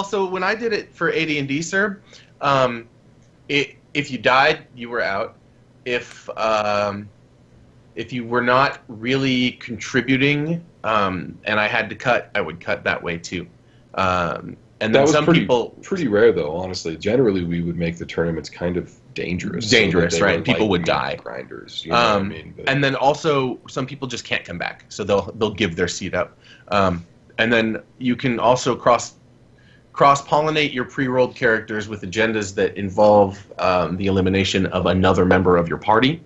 S3: So when I did it for AD&D, sir, if you died, you were out. If you were not really contributing, and I had to cut, I would cut that way too. And then
S2: that was
S3: some people
S2: pretty rare, though. Honestly, generally we would make the tournaments kind of dangerous,
S3: right? People would die.
S2: Grinders, you know what I mean? But,
S3: and then also some people just can't come back, so they'll give their seat up. And then you can also cross-pollinate your pre-rolled characters with agendas that involve the elimination of another member of your party.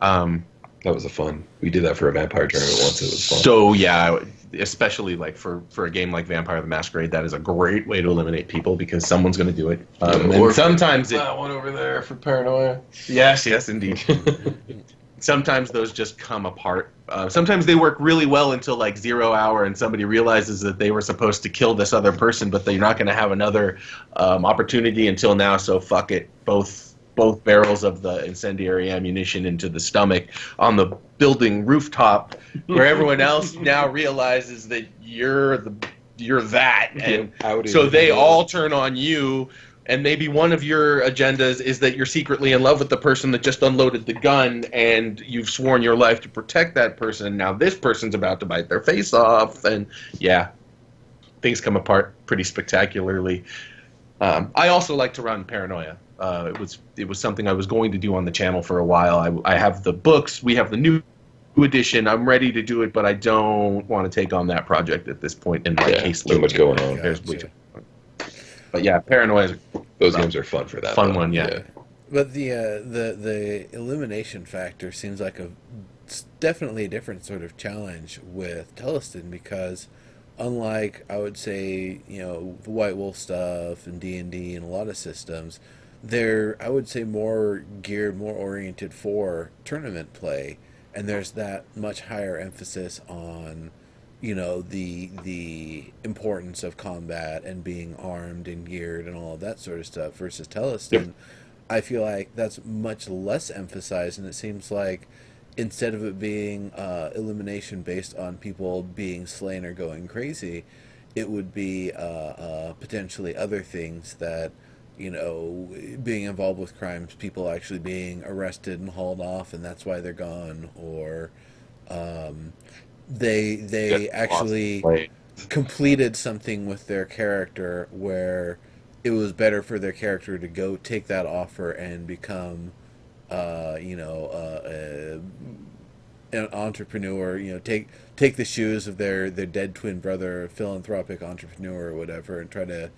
S2: That was fun. We did that for a vampire tournament once. It was fun.
S3: So yeah, especially like for a game like Vampire the Masquerade, that is a great way to eliminate people because someone's going to do it.
S2: Or
S3: sometimes
S2: that one over there for paranoia.
S3: Yes, indeed. Sometimes those just come apart. Sometimes they work really well until like 0 hour and somebody realizes that they were supposed to kill this other person, but they're not going to have another opportunity until now, so fuck it. Both barrels of the incendiary ammunition into the stomach on the building rooftop where everyone else now realizes that you're that. And so they all turn on you. And maybe one of your agendas is that you're secretly in love with the person that just unloaded the gun, and you've sworn your life to protect that person. Now this person's about to bite their face off, and yeah, things come apart pretty spectacularly. I also like to run Paranoia. It was something I was going to do on the channel for a while. I have the books. We have the new edition. I'm ready to do it, but I don't want to take on that project at this point in my caseload.
S2: Too much going on.
S3: There's But yeah, Paranoia.
S2: Those games are fun for that.
S3: Fun one, yeah.
S1: But the elimination factor seems like definitely a different sort of challenge with Theleston because, unlike I would say the White Wolf stuff and D&D and a lot of systems, they're I would say more geared, more oriented for tournament play, and there's that much higher emphasis on the importance of combat and being armed and geared and all of that sort of stuff versus Theleston.
S2: Yep.
S1: I feel like that's much less emphasized, and it seems like instead of it being elimination based on people being slain or going crazy, it would be potentially other things that being involved with crimes, people actually being arrested and hauled off, and that's why they're gone, or they actually completed something with their character where it was better for their character to go take that offer and become an entrepreneur, take the shoes of their dead twin brother, a philanthropic entrepreneur or whatever, and try to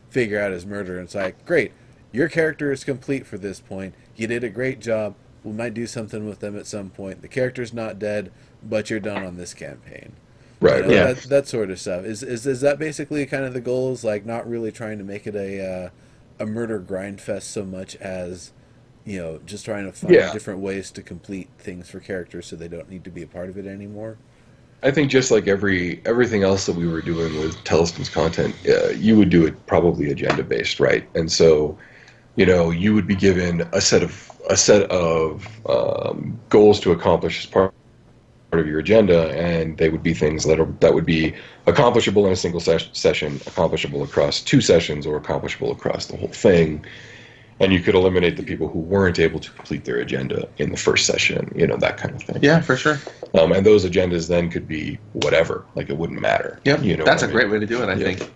S1: figure out his murder. And it's like, great, your character is complete for this point. You did a great job. We might do something with them at some point. The character's not dead, but you're done on this campaign.
S2: Right.
S1: Yeah. That sort of stuff. Is that basically kind of the goal? Is like not really trying to make it a murder grind fest so much as just trying to find different ways to complete things for characters so they don't need to be a part of it anymore.
S2: I think just like everything else that we were doing with Theleston's content, you would do it probably agenda based, right? And so, you would be given a set of goals to accomplish as part of your agenda, and they would be things that would be accomplishable in a single session, accomplishable across 2 sessions, or accomplishable across the whole thing. And you could eliminate the people who weren't able to complete their agenda in the first session, that kind of thing.
S3: Yeah, for sure.
S2: And those agendas then could be whatever, like it wouldn't matter.
S3: Yep, that's a great way to do it, I think.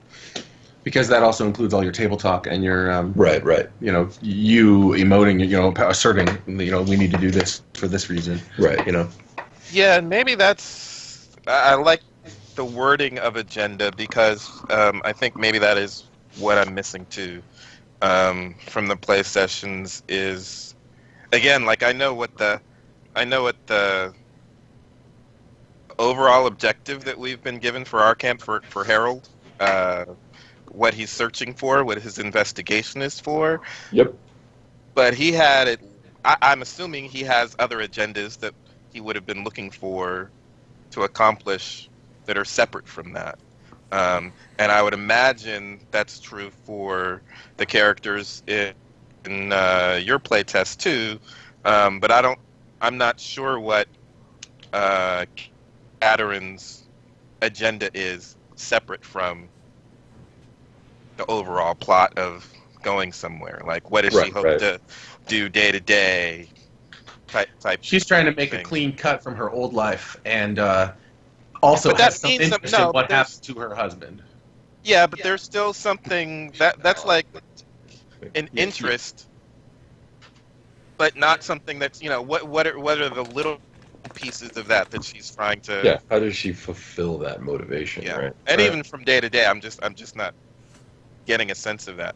S5: Because that also includes all your table talk and your
S2: Right.
S5: you know, you emoting, you know, asserting, you know, we need to do this for this reason.
S2: Right.
S5: You know.
S4: Yeah, and maybe that's. I like the wording of agenda because I think maybe that is what I'm missing too from the play sessions. Is again, like I know what the overall objective that we've been given for our camp for Harold. What he's searching for, what his investigation is for.
S2: Yep.
S4: But he had it. I'm assuming he has other agendas that he would have been looking for to accomplish that are separate from that. And I would imagine that's true for the characters in your playtest too. But I'm not sure what Adarin's agenda is separate from the overall plot of going somewhere. Like, what does she hope to do day to day? Type.
S5: She's trying to make a clean cut from her old life, and also has some interest in what happens to her husband.
S4: Yeah, but there's still something that's like an interest, but not something that's, you know, what are the little pieces of that she's trying to.
S2: Yeah. How does she fulfill that motivation?
S4: Yeah,
S2: Right.
S4: and even from day to day, I'm just not getting a sense of that.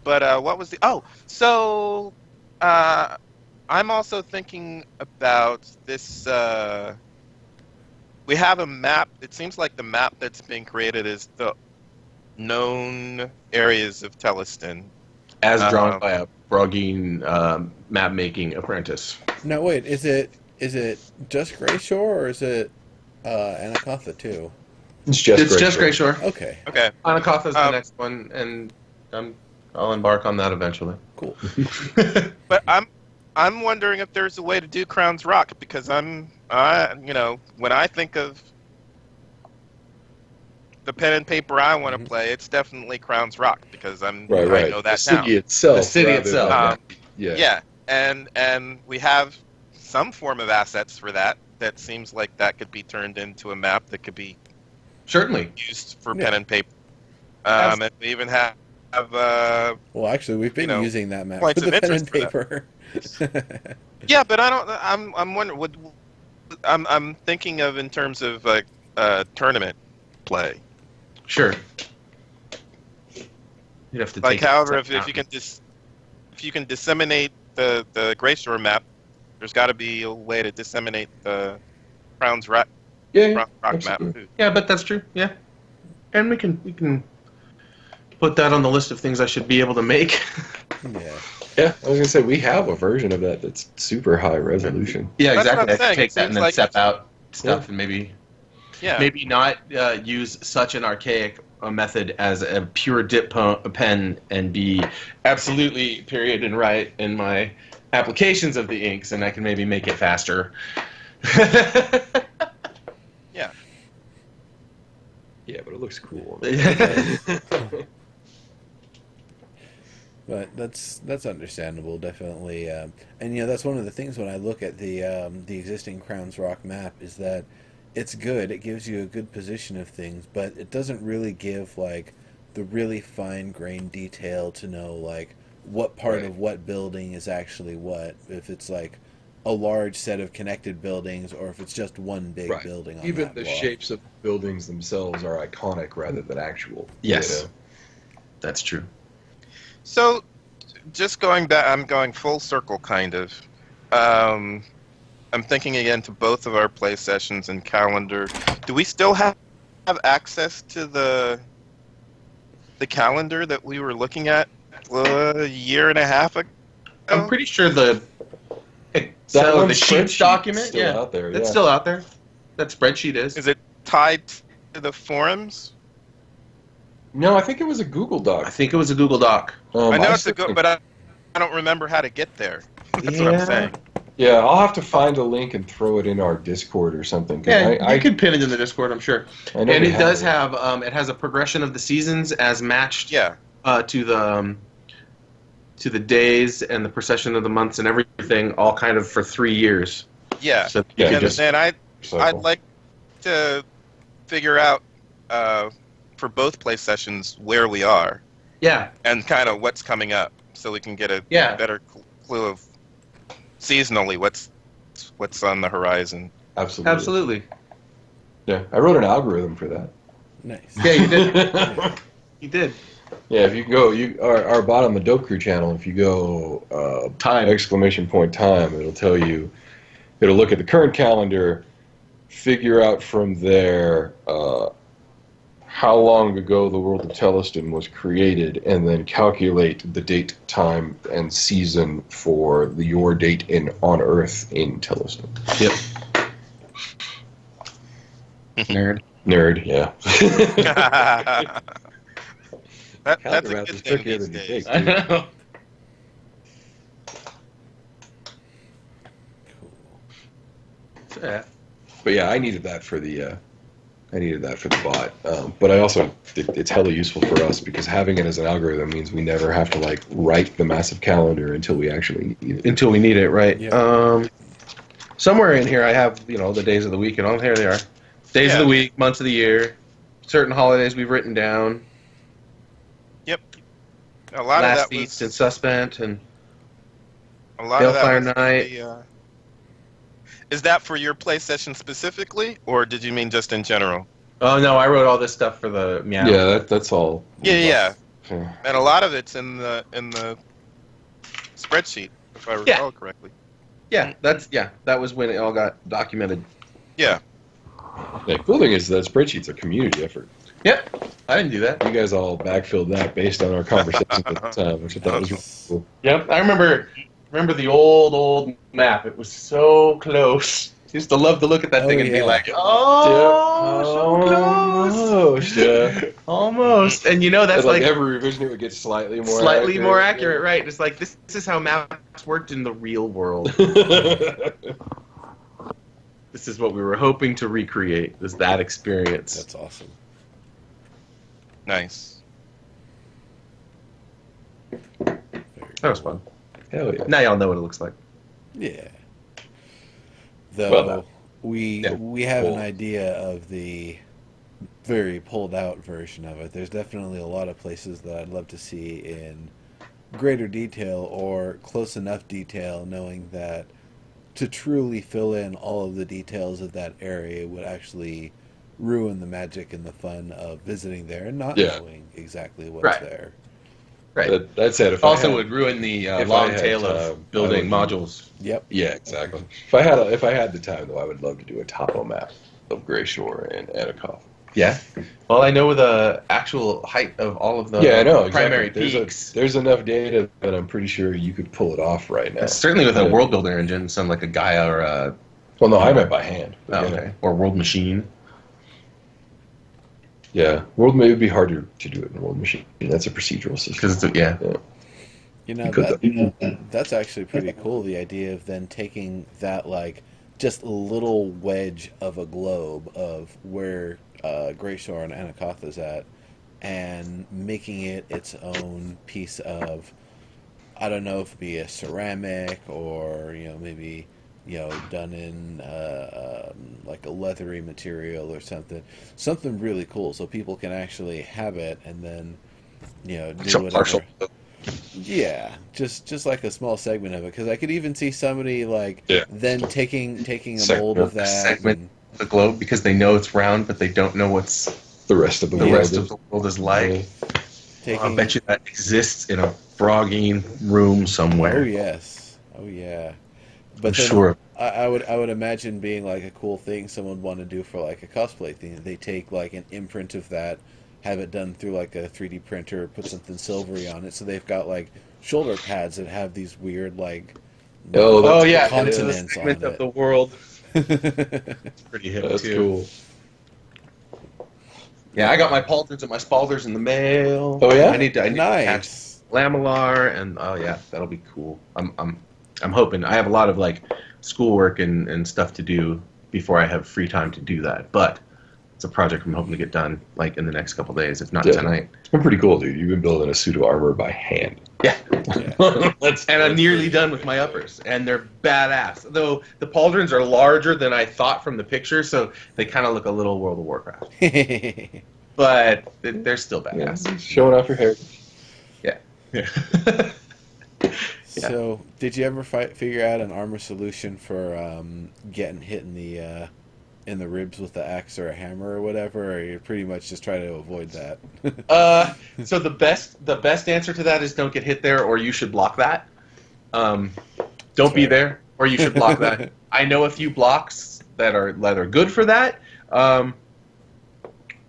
S4: But what was the? Oh, so I'm also thinking about this. We have a map. It seems like the map that's being created is the known areas of Theleston,
S5: as drawn by a Brogine map-making apprentice.
S1: Now wait, is it just Greyshore or is it Anacotha too?
S2: It's just
S5: Greyshore.
S1: Okay.
S4: Okay.
S5: Anacotha's the next one, and I'll embark on that eventually.
S1: Cool.
S4: But I'm wondering if there's a way to do Crown's Rock, because when I think of the pen and paper I want to play, it's definitely Crown's Rock, because I know that
S2: the city
S4: town.
S2: itself.
S5: The city itself.
S2: Yeah.
S4: And we have some form of assets for that. That seems like that could be turned into a map that could be
S5: certainly
S4: used for pen and paper. And we even have.
S1: Well, actually, we've been using that map for
S4: points
S1: the
S4: of
S1: pen and
S4: interest for
S1: paper.
S4: Yeah, but I don't. I'm wondering. I'm thinking of in terms of like tournament play.
S5: Sure. You'd have to
S4: Like,
S5: take
S4: however, if you can disseminate the Greyshore map, there's got to be a way to disseminate the Crown's Rock map too.
S5: Yeah, but that's true. Yeah, and we can put that on the list of things I should be able to make.
S2: Yeah, I was gonna say we have a version of that that's super high resolution.
S5: Yeah,
S4: That's
S5: exactly.
S4: what I'm saying.
S5: Take that and then
S4: Seems
S5: step
S4: like
S5: out stuff and maybe not use such an archaic method as a pure dip pen and be absolutely period and right in my applications of the inks, and I can maybe make it faster.
S4: Yeah.
S2: Yeah, but it looks cool.
S1: But that's understandable, definitely. And that's one of the things when I look at the existing Crown's Rock map is that it's good. It gives you a good position of things, but it doesn't really give like the really fine-grained detail to know like what part of what building is actually what. If it's like a large set of connected buildings, or if it's just one big building. On
S2: Even
S1: that
S2: the
S1: block.
S2: shapes of buildings themselves are iconic rather than actual.
S5: Yes, that's true.
S4: So, just going back, I'm going full circle, kind of. I'm thinking again to both of our play sessions and calendar. Do we still have access to the calendar that we were looking at a year and a half ago?
S5: I'm pretty sure the Sheets document,
S2: still out there.
S5: It's still out there. That spreadsheet is.
S4: Is it tied to the forums?
S2: No, I think it was a Google Doc.
S5: I think it was a Google Doc.
S4: I know it's a good, but I don't remember how to get there. That's what I'm saying.
S2: Yeah, I'll have to find a link and throw it in our Discord or something.
S5: Yeah, I could pin it in the Discord, I'm sure.
S2: I know
S5: and it does
S2: it.
S5: have it has a progression of the seasons as matched to the days and the procession of the months and everything, all kind of for 3 years.
S4: Yeah.
S5: So
S4: and I'd like to figure out for both play sessions where we are
S5: Yeah,
S4: and kind of what's coming up, so we can get a
S5: Yeah.
S4: better clue of seasonally what's on the horizon.
S2: Absolutely.
S5: absolutely.
S2: Yeah, I wrote an algorithm for that.
S1: Nice.
S5: Yeah, you did. You did.
S2: Yeah, if you go, our bot on the Dope Crew channel, if you go
S5: Time.
S2: !time, it'll tell you, it'll look at the current calendar, figure out from there how long ago the world of Theleston was created, and then calculate the date, time, and season for your date on Earth in Theleston.
S5: Yep. Nerd.
S2: Nerd, yeah.
S4: That's
S2: Calendar
S4: a
S2: math
S4: good
S2: is
S4: thing
S2: trickier
S4: these
S2: than you
S4: days.
S2: think.
S5: I know. Yeah.
S2: But yeah, I needed that for the bot. But I also it's hella useful for us because having it as an algorithm means we never have to like write the massive calendar until we actually need it.
S5: Until we need it, right?
S1: Yeah.
S5: Somewhere in here I have, the days of the week, and on here they are. Days of
S4: Yeah.
S5: the week, months of the year, certain holidays we've written down.
S4: Yep. A lot
S5: Last
S4: of that
S5: Feast
S4: was
S5: and Suspent and
S4: a lot of that
S5: Balefire
S4: was for
S5: Night.
S4: is that for your play session specifically, or did you mean just in general?
S5: oh no, I wrote all this stuff for the Meow.
S2: Yeah, that's all.
S4: Yeah.
S2: Yeah.
S4: And a lot of it's in the spreadsheet, if I recall correctly.
S5: Yeah, that was when it all got documented.
S4: Yeah.
S2: The cool thing is that spreadsheet's a community effort.
S5: Yep. I didn't do that.
S2: You guys all backfilled that based on our conversations at the time, which I thought was really cool.
S5: Yep. I remember the old map. It was so close. Used to love to look at that
S1: Oh,
S5: thing and be
S1: yeah.
S5: like, oh, so close.
S2: Almost, yeah.
S5: Almost. And that's
S2: And
S5: like
S2: every revision it would get slightly more
S5: more accurate, right? It's like this is how maps worked in the real world. This is what we were hoping to recreate, is that experience.
S1: That's awesome.
S4: Nice.
S1: Very
S5: That was
S1: cool.
S5: fun.
S2: Hell yeah.
S5: Now y'all know what it looks like.
S1: Yeah. Though
S2: Well,
S1: we have an idea of the very pulled out version of it. There's definitely a lot of places that I'd love to see in greater detail or close enough detail, knowing that to truly fill in all of the details of that area would actually ruin the magic and the fun of visiting there and not
S2: Yeah.
S1: knowing exactly what's
S5: Right.
S1: there.
S5: Right.
S2: That said, if
S5: Also
S2: I had,
S5: would ruin the
S2: if
S5: long
S2: I had
S5: tail
S2: time,
S5: of building
S2: I would-
S5: modules.
S1: Yep.
S2: yeah, exactly. If I had the time though, I would love to do a topo map of Gray Shore and Anacostia.
S5: Yeah. Well, I know the actual height of all of the
S2: Yeah, I know.
S5: primary
S2: Exactly.
S5: peaks.
S2: There's enough data that I'm pretty sure you could pull it off right now.
S5: Certainly with a
S2: Yeah.
S5: world builder engine, some like a Gaia or a
S2: Well, no, I meant by hand. But
S5: or World Machine.
S2: Yeah, World May be harder to do it in World Machine. That's a procedural system.
S5: Because it's yeah.
S1: You know, that's actually pretty cool, the idea of then taking that, like, just little wedge of a globe of where Greyshore and Anacotha's at, and making it its own piece of, I don't know if it'd be a ceramic or, maybe, done in like a leathery material or something really cool, so people can actually have it and then, do
S2: Some
S1: whatever.
S2: partial.
S1: Yeah, just like a small segment of it, because I could even see somebody like then taking a mold of that.
S5: Segment of the globe because they know it's round, but they don't know what's
S2: The rest of the
S5: the
S2: world.
S5: rest of the world is like.
S1: Taking,
S5: I bet you that exists in a frogging room somewhere.
S1: oh yes, oh yeah. But
S5: I'm
S1: then
S5: sure.
S1: I would imagine being like a cool thing someone would want to do for like a cosplay thing. They take like an imprint of that, have it done through like a 3D printer, put something silvery on it, so they've got like shoulder pads that have these weird like
S5: Oh yeah, and it's a
S1: continents
S5: segment
S1: on
S5: of the world.
S1: it.
S5: It's pretty hip
S2: That's
S5: too.
S2: cool.
S5: Yeah, I got my Paultons and my Spalders in the mail.
S2: Oh, yeah?
S5: I need to catch
S1: Nice.
S5: Lamellar, and oh yeah, that'll be cool. I'm hoping. I have a lot of like schoolwork and stuff to do before I have free time to do that. But it's a project I'm hoping to get done like in the next couple days, if not
S2: Yeah.
S5: tonight.
S2: It's been pretty cool, dude. You've been building a suit of armor by hand.
S5: Yeah.
S2: That's
S5: And I'm nearly done with my uppers, and they're badass. Though the pauldrons are larger than I thought from the picture, so they kind of look a little World of Warcraft. But they're still
S2: Yeah,
S5: badass.
S2: showing off your hair.
S5: Yeah.
S1: So, did you ever figure out an armor solution for getting hit in the ribs with the axe or a hammer or whatever, or you pretty much just try to avoid that?
S5: So the best answer to that is don't get hit there, or you should block that. Don't be there, or you should block that. I know a few blocks that are good for that,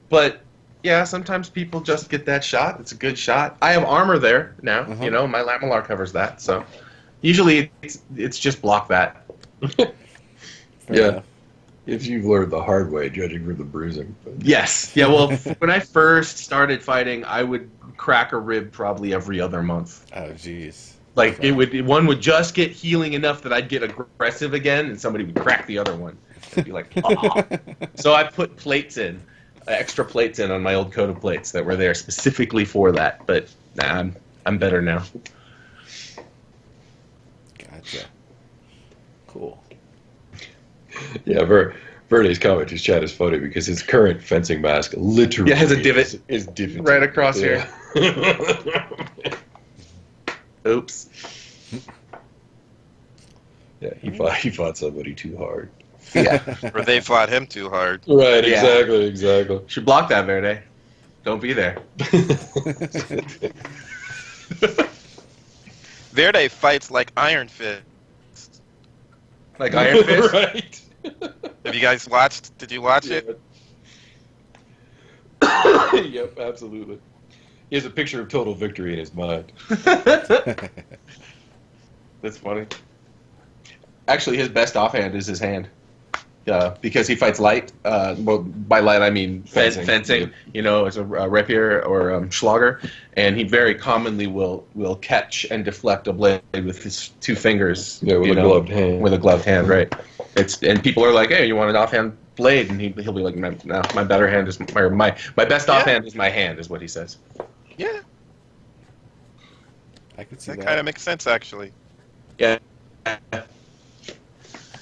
S5: but yeah, sometimes people just get that shot. It's a good shot. I have armor there now.
S1: Uh-huh.
S5: You know, my Lamilar covers that. So usually it's just block that.
S1: Fair
S2: Yeah.
S1: enough.
S2: If you've learned the hard way, judging from the bruising. But
S5: Yes. Yeah. Well, when I first started fighting, I would crack a rib probably every other month.
S1: Oh, jeez.
S5: Like one would just get healing enough that I'd get aggressive again, and somebody would crack the other one. I'd be like, ah. So I put plates in, extra plates in on my old coat of plates that were there specifically for that. But nah, I'm better now.
S1: Gotcha. Cool.
S2: yeah, Verde's comment just chat is funny because his current fencing mask literally
S5: Yeah, has a divot.
S2: is divot
S5: Right across
S2: here.
S5: Oops.
S2: Yeah, he fought somebody too hard.
S5: Yeah.
S4: Or they fought him too hard.
S2: Right,
S5: Yeah.
S2: exactly.
S5: Should block that, Verde. Don't be there.
S4: Verde fights like Iron Fist.
S5: Like Iron Fist.
S2: Right.
S4: Have you guys watched? Did you watch it?
S2: Yep, absolutely. He has a picture of total victory in his mind.
S5: That's funny. Actually, his best offhand is his hand. Because he fights light. Well, by light I mean fencing.
S2: Yep.
S5: You know, as a rapier or Schlager, and he very commonly will catch and deflect a blade with his two fingers.
S2: Yeah, with a gloved hand.
S5: With a gloved hand, right? And people are like, "Hey, you want an offhand blade?" And he'll be like, "No, my better hand is my best offhand is my hand," is what he says.
S4: Yeah,
S1: I could see
S4: that
S1: that.
S4: kind of makes sense actually.
S5: Yeah.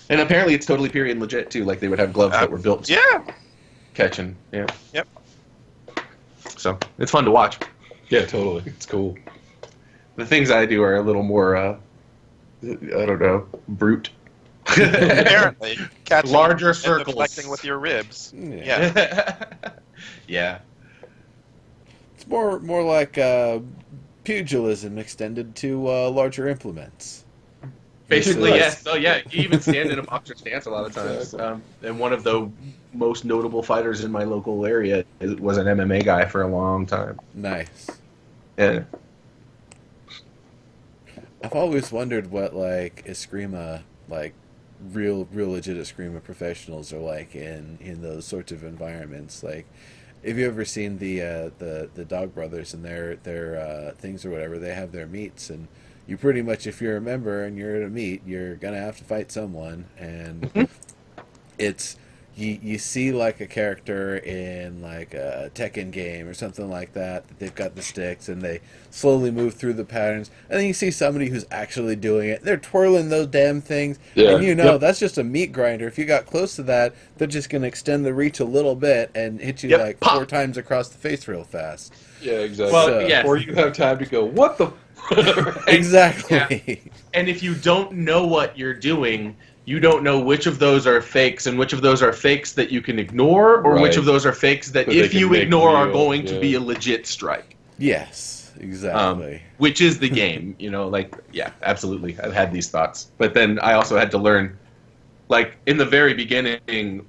S5: And apparently it's totally period legit too. Like they would have gloves that were built to
S4: Yeah.
S5: catching. Yeah.
S4: Yep.
S5: So it's fun to watch.
S2: Yeah, totally. It's cool.
S5: The things I do are a little more, I don't know, brute.
S4: Apparently, catching
S5: Larger
S4: and
S5: circles.
S4: deflecting with your ribs.
S1: Yeah.
S4: Yeah.
S5: Yeah.
S1: It's more like pugilism extended to larger implements.
S5: Basically,
S1: So
S5: yes. Oh, yeah. You even stand in a boxer stance a lot of times.
S2: Exactly.
S5: And one of the most notable fighters in my local area was an MMA guy for a long time.
S1: Nice.
S5: Yeah.
S1: I've always wondered what like Eskrima, like real legit Eskrima professionals are like in those sorts of environments. Like, have you ever seen the Dog Brothers and their things or whatever? They have their meets, and you pretty much, if you're a member and you're at a meet, you're gonna have to fight someone, and it's you see like a character in like a Tekken game or something like that they've got the sticks and they slowly move through the patterns, and then you see somebody who's actually doing it. They're twirling those damn things,
S2: Yeah.
S1: and you know
S2: Yep.
S1: that's just a meat grinder. If you got close to that, they're just gonna extend the reach a little bit and hit you
S5: Yep,
S1: like
S5: pop.
S1: 4 times across the face real fast.
S2: Yeah, exactly.
S5: Well,
S1: So-
S5: yes.
S2: Or you have time to go, what the...
S1: Exactly.
S5: And if you don't know what you're doing, you don't know which of those are fakes and which of those are fakes that you can ignore, or which
S2: Right.
S5: of those are fakes that
S2: That they
S5: if
S2: can
S5: you
S2: make
S5: ignore are
S2: real,
S5: going to
S2: yeah.
S5: be a legit strike.
S1: Yes, exactly.
S5: Which is the game, you know, like, yeah, absolutely. I've had these thoughts. But then I also had to learn, like, in the very beginning,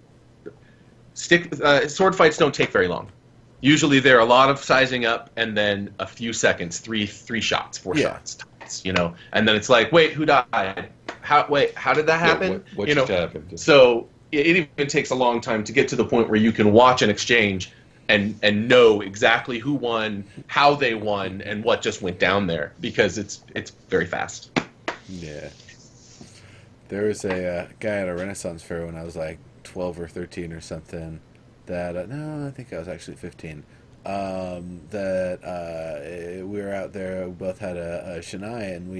S5: sword fights don't take very long. Usually they're a lot of sizing up and then a few seconds, three shots, 4
S1: Yeah.
S5: shots, tops, you know. And then it's like, wait, who died? How did that happen?
S2: What
S5: you know,
S2: just happened?
S5: so it even takes a long time to get to the point where you can watch an exchange and know exactly who won, how they won, and what just went down there, because it's very fast.
S1: Yeah. There was a guy at a Renaissance fair when I was like 12 or 13 or something, that no, I think I was actually 15. That we were out there. We both had a Shania, and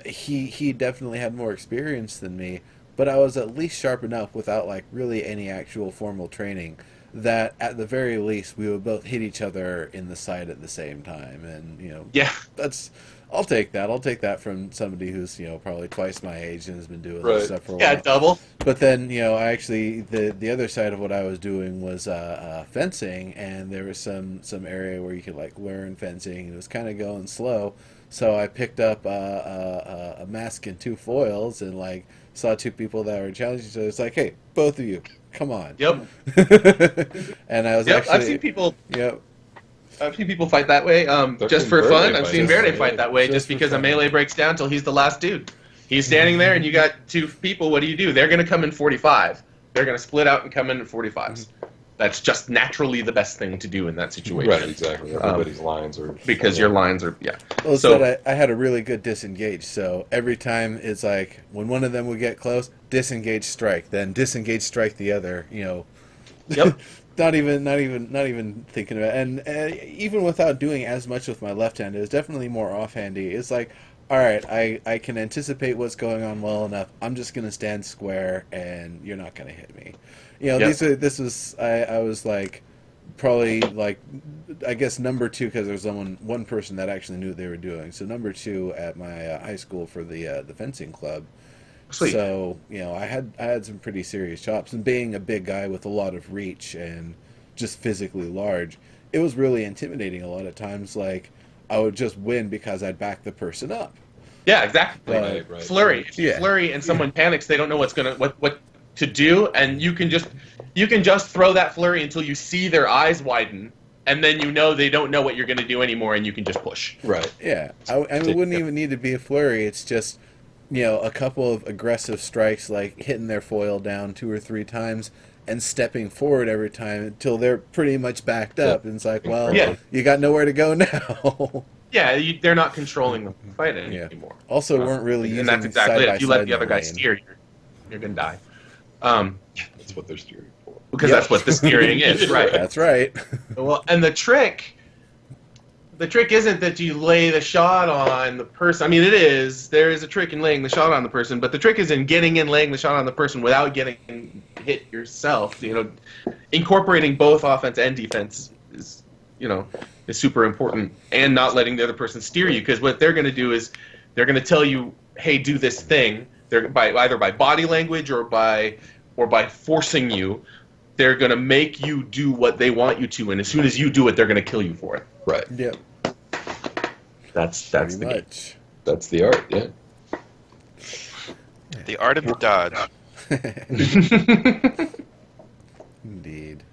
S1: he definitely had more experience than me, but I was at least sharp enough without like really any actual formal training that at the very least we would both hit each other in the side at the same time, and
S5: Yeah.
S1: that's I'll take that. I'll take that from somebody who's probably twice my age and has been doing
S2: Right.
S1: this stuff for a
S5: Yeah,
S1: while.
S5: double.
S1: But then, I actually the other side of what I was doing was fencing, and there was some area where you could like learn fencing, and it was kind of going slow. So I picked up a mask and two foils, and like saw two people that were challenging each other. It's like, hey, both of you, come on.
S5: Yep.
S1: And I was
S5: Yep.
S1: actually,
S5: I've seen people.
S1: Yep.
S5: I've seen people fight that way, just
S2: seen
S5: for
S2: Verde
S5: fun. I've
S2: fight
S5: seen
S2: that
S5: Verde
S2: way.
S5: fight that way,
S1: Just
S5: just
S1: for
S5: because a
S1: fun.
S5: melee breaks down till he's the last dude. He's standing there, and you got two people. What do? They're going to come in 45. They're going to split out and come in 45s. That's just naturally the best thing to do in that situation.
S2: Right, exactly. Everybody's lines are
S5: Because your lines are, yeah.
S1: Well,
S5: So-
S1: so I had a really good disengage. So every time it's like when one of them would get close, disengage strike, then disengage strike the other.
S5: Yep.
S1: not even thinking about it. And even without doing as much with my left hand, it was definitely more offhandy. It's like, all right, I can anticipate what's going on well enough. I'm just gonna stand square, and you're not gonna hit me.
S5: Yep.
S1: I was like probably like I guess number two because there's one person that actually knew what they were doing. So number two at my high school for the fencing club.
S5: Sweet.
S1: So I had some pretty serious chops, and being a big guy with a lot of reach and just physically large, it was really intimidating a lot of times. Like I would just win because I'd back the person up.
S5: Yeah, exactly.
S2: Right.
S5: Flurry. If you
S1: Yeah.
S5: flurry and someone panics, they don't know what to do, and you can just throw that flurry until you see their eyes widen, and then they don't know what you're going to do anymore, and you can just push.
S2: right.
S1: Yeah, it wouldn't even need to be a flurry. It's just a couple of aggressive strikes, like hitting their foil down 2 or 3 times and stepping forward every time until they're pretty much backed up. And it's like, well,
S5: Yeah.
S1: you got nowhere to go now.
S5: Yeah, they're not controlling the fight
S1: Yeah.
S5: anymore.
S1: Also, weren't really using
S5: And that's exactly it. If you let the other guy
S1: side-by-side
S5: steer, you're going to die.
S2: That's what they're steering for.
S5: Because
S1: Yep.
S5: that's what the steering is, right?
S1: That's right.
S5: Well, and the trick isn't that you lay the shot on the person. I mean, it is. There is a trick in laying the shot on the person, but the trick is in getting in, laying the shot on the person without getting hit yourself. Incorporating both offense and defense is super important, and not letting the other person steer you, because what they're going to do is they're going to tell you, "Hey, do this thing." They're either by body language or by forcing you. They're going to make you do what they want you to, and as soon as you do it, they're going to kill you for it.
S2: Right.
S1: Yep.
S5: That's
S1: Pretty
S5: the game.
S1: much.
S2: That's the art, yeah.
S4: The art of the dodge.
S1: Indeed.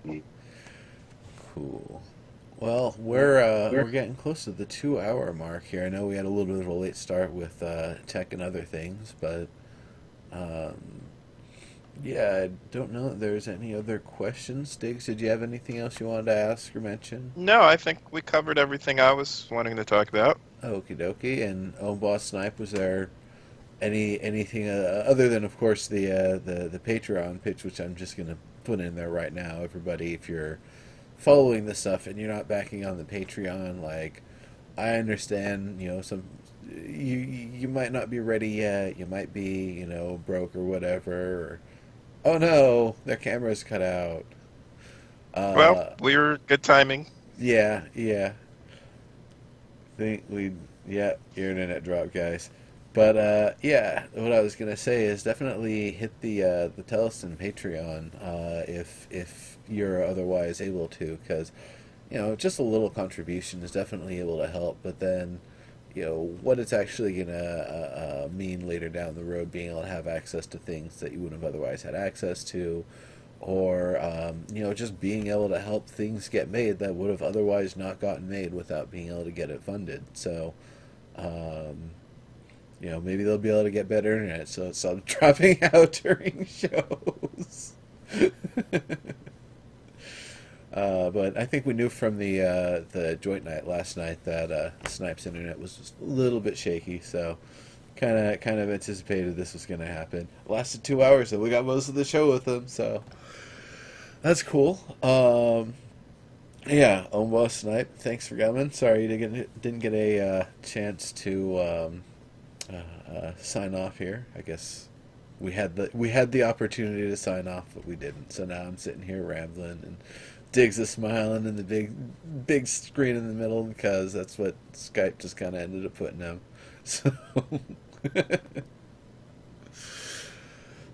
S1: Cool. Well, we're getting close to the 2-hour mark here. I know we had a little bit of a late start with tech and other things, but yeah, I don't know if there's any other questions. Diggs, did you have anything else you wanted to ask or mention?
S4: No, I think we covered everything I was wanting to talk about.
S1: Okie dokie. And Boss Snipe, was there anything other than, of course, the Patreon pitch, which I'm just going to put in there right now. Everybody, if you're following this stuff and you're not backing on the Patreon, like, I understand, some you might not be ready yet. You might be, broke or whatever. Or, oh no, their camera's cut out.
S4: Well, we were good timing.
S1: Yeah. Your internet dropped, guys. But yeah, what I was gonna say is definitely hit the Theleston Patreon if you're otherwise able to, because just a little contribution is definitely able to help. But then what it's actually gonna mean later down the road, being able to have access to things that you wouldn't have otherwise had access to, or just being able to help things get made that would have otherwise not gotten made without being able to get it funded. So maybe they'll be able to get better internet, so it's dropping out during shows. But I think we knew from the joint night last night that Snipe's internet was just a little bit shaky, so kind of anticipated this was going to happen. It lasted 2 hours, and we got most of the show with them. So That's cool. Yeah, Omwa Snipe, thanks for coming. Sorry you didn't get a chance to sign off here. I guess we had the opportunity to sign off, but we didn't. So now I'm sitting here rambling, and Diggs is smiling in the big screen in the middle because that's what Skype just kind of ended up putting him. So.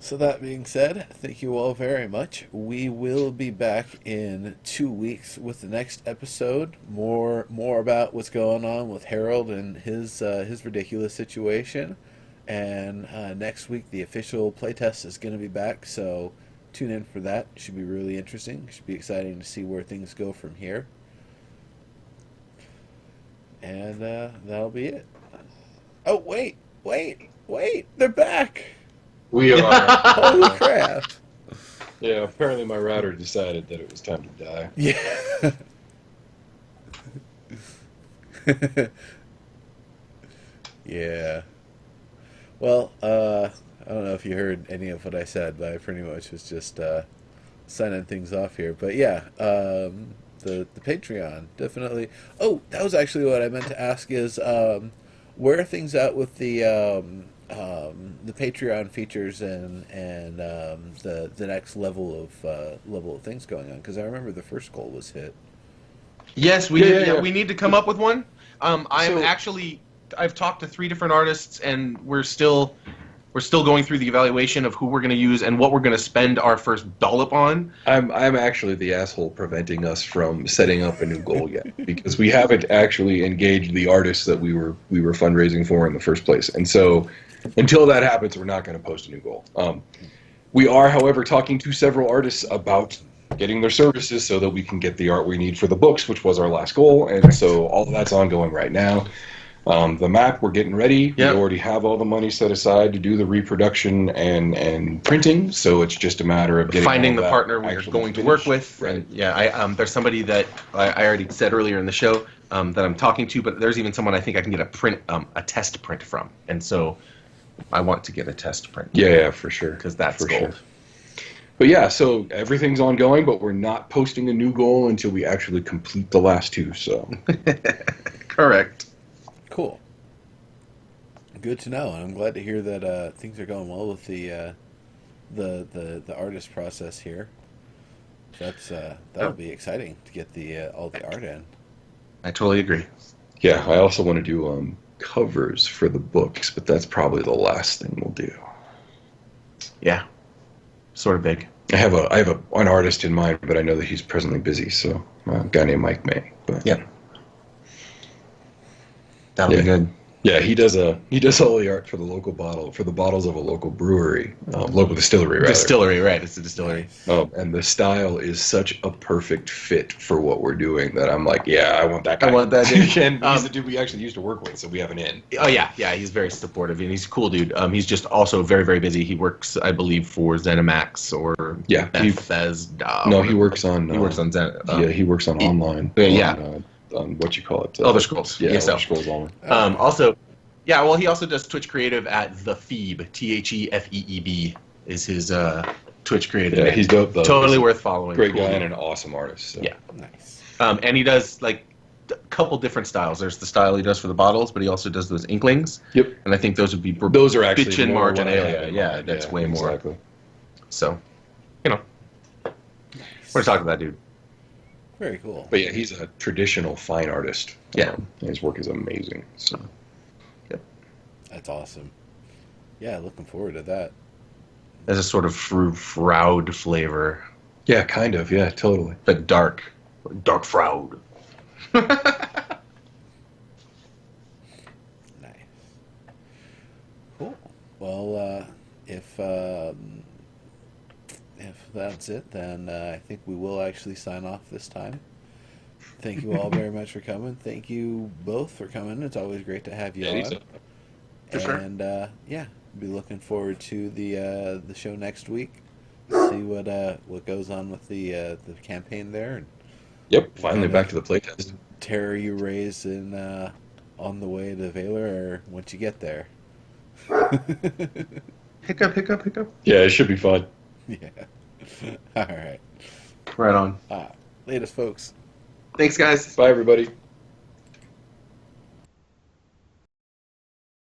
S1: So that being said, thank you all very much. We will be back in 2 weeks with the next episode. More about what's going on with Harold and his ridiculous situation. And next week, the official playtest is going to be back. So tune in for that. It should be really interesting. It should be exciting to see where things go from here. And that'll be it. Oh wait! They're back.
S2: We are.
S1: Holy crap!
S2: Yeah, apparently my router decided that it was time to die.
S1: Yeah. Yeah. Well, I don't know if you heard any of what I said, but I pretty much was just signing things off here. But yeah, the Patreon definitely. Oh, that was actually what I meant to ask is where are things at with the Patreon features and the next level of things going on, because I remember the first goal was hit.
S5: Yes, we need to come up with one. I've talked to 3 different artists, and we're still going through the evaluation of who we're going to use and what we're going to spend our first dollop on.
S2: I'm actually the asshole preventing us from setting up a new goal yet, because we haven't actually engaged the artists that we were fundraising for in the first place, and so until that happens, we're not going to post a new goal. We are, however, talking to several artists about getting their services so that we can get the art we need for the books, which was our last goal, and so all of that's ongoing right now. The map, we're getting ready.
S5: Yep.
S2: We already have all the money set aside to do the reproduction and printing, so it's just a matter of
S5: finding the partner we're going to work with.
S2: Right.
S5: And yeah, there's somebody that I already said earlier in the show that I'm talking to, but there's even someone I think I can get a test print from, and so I want to get a test print.
S2: Yeah, for sure.
S5: Because that's
S2: for
S5: gold.
S2: Sure. But yeah, so everything's ongoing, but we're not posting a new goal until we actually complete the last 2. So
S5: correct.
S1: Cool. Good to know, and I'm glad to hear that things are going well with the artist process here. That'll be exciting to get all the art in.
S5: I totally agree.
S2: yeah, I also want to do covers for the books, but that's probably the last thing we'll do.
S5: Yeah, sort of big.
S2: I have an artist in mind, but I know that he's presently busy, so a guy named Mike May. But
S5: yeah. That'll be good.
S2: Yeah, he does all the art for the bottles of a local brewery, local distillery, rather.
S5: Distillery, right? It's a distillery.
S2: And the style is such a perfect fit for what we're doing that I'm like, yeah, I want that guy.
S5: I want that dude.
S2: And he's the dude we actually used to work with, so we have an in.
S5: Oh yeah, he's very supportive and he's a cool dude. He's just also very, very busy. He works, I believe, for ZeniMax or Bethesda.
S2: No, he works on.
S5: He works on Zen.
S2: He works on online. On what you call it?
S5: Elder Scrolls.
S2: Yeah,
S5: ESL.
S2: Elder Scrolls Online.
S5: He also does Twitch Creative at The Phoebe. TheFeeb is his Twitch Creative.
S2: Yeah, he's dope though.
S5: Totally worth following.
S2: Great guy and an awesome artist. So.
S5: Yeah.
S1: Nice.
S5: And he does like a couple different styles. There's the style he does for the bottles, but he also does those inklings.
S2: Yep.
S5: And I think those would be
S2: those are actually
S5: bitchin'
S2: more
S5: marginalia. Yeah, that's way more.
S2: Exactly.
S5: So, we're talking to that dude.
S1: Very cool.
S2: But yeah, he's a traditional fine artist.
S5: Yeah.
S2: And his work is amazing. So.
S1: That's awesome. Yeah, looking forward to that.
S5: There's a sort of Froud flavor.
S2: Yeah, kind of. Yeah, totally.
S5: But dark Froud.
S1: Nice. Cool. Well, if that's it, then I think we will actually sign off this time. Thank you all very much for coming. Thank you both for coming. It's always great to have you on. And be looking forward to the show next week. See what goes on with the campaign there. And
S2: yep, finally back to the playtest.
S1: Terror you raise in on the way to Valor, or once you get there.
S5: Hiccup.
S2: Yeah, it should be fun.
S1: Yeah. All right.
S5: Right on.
S1: Latest, folks.
S5: Thanks, guys.
S2: Bye, everybody.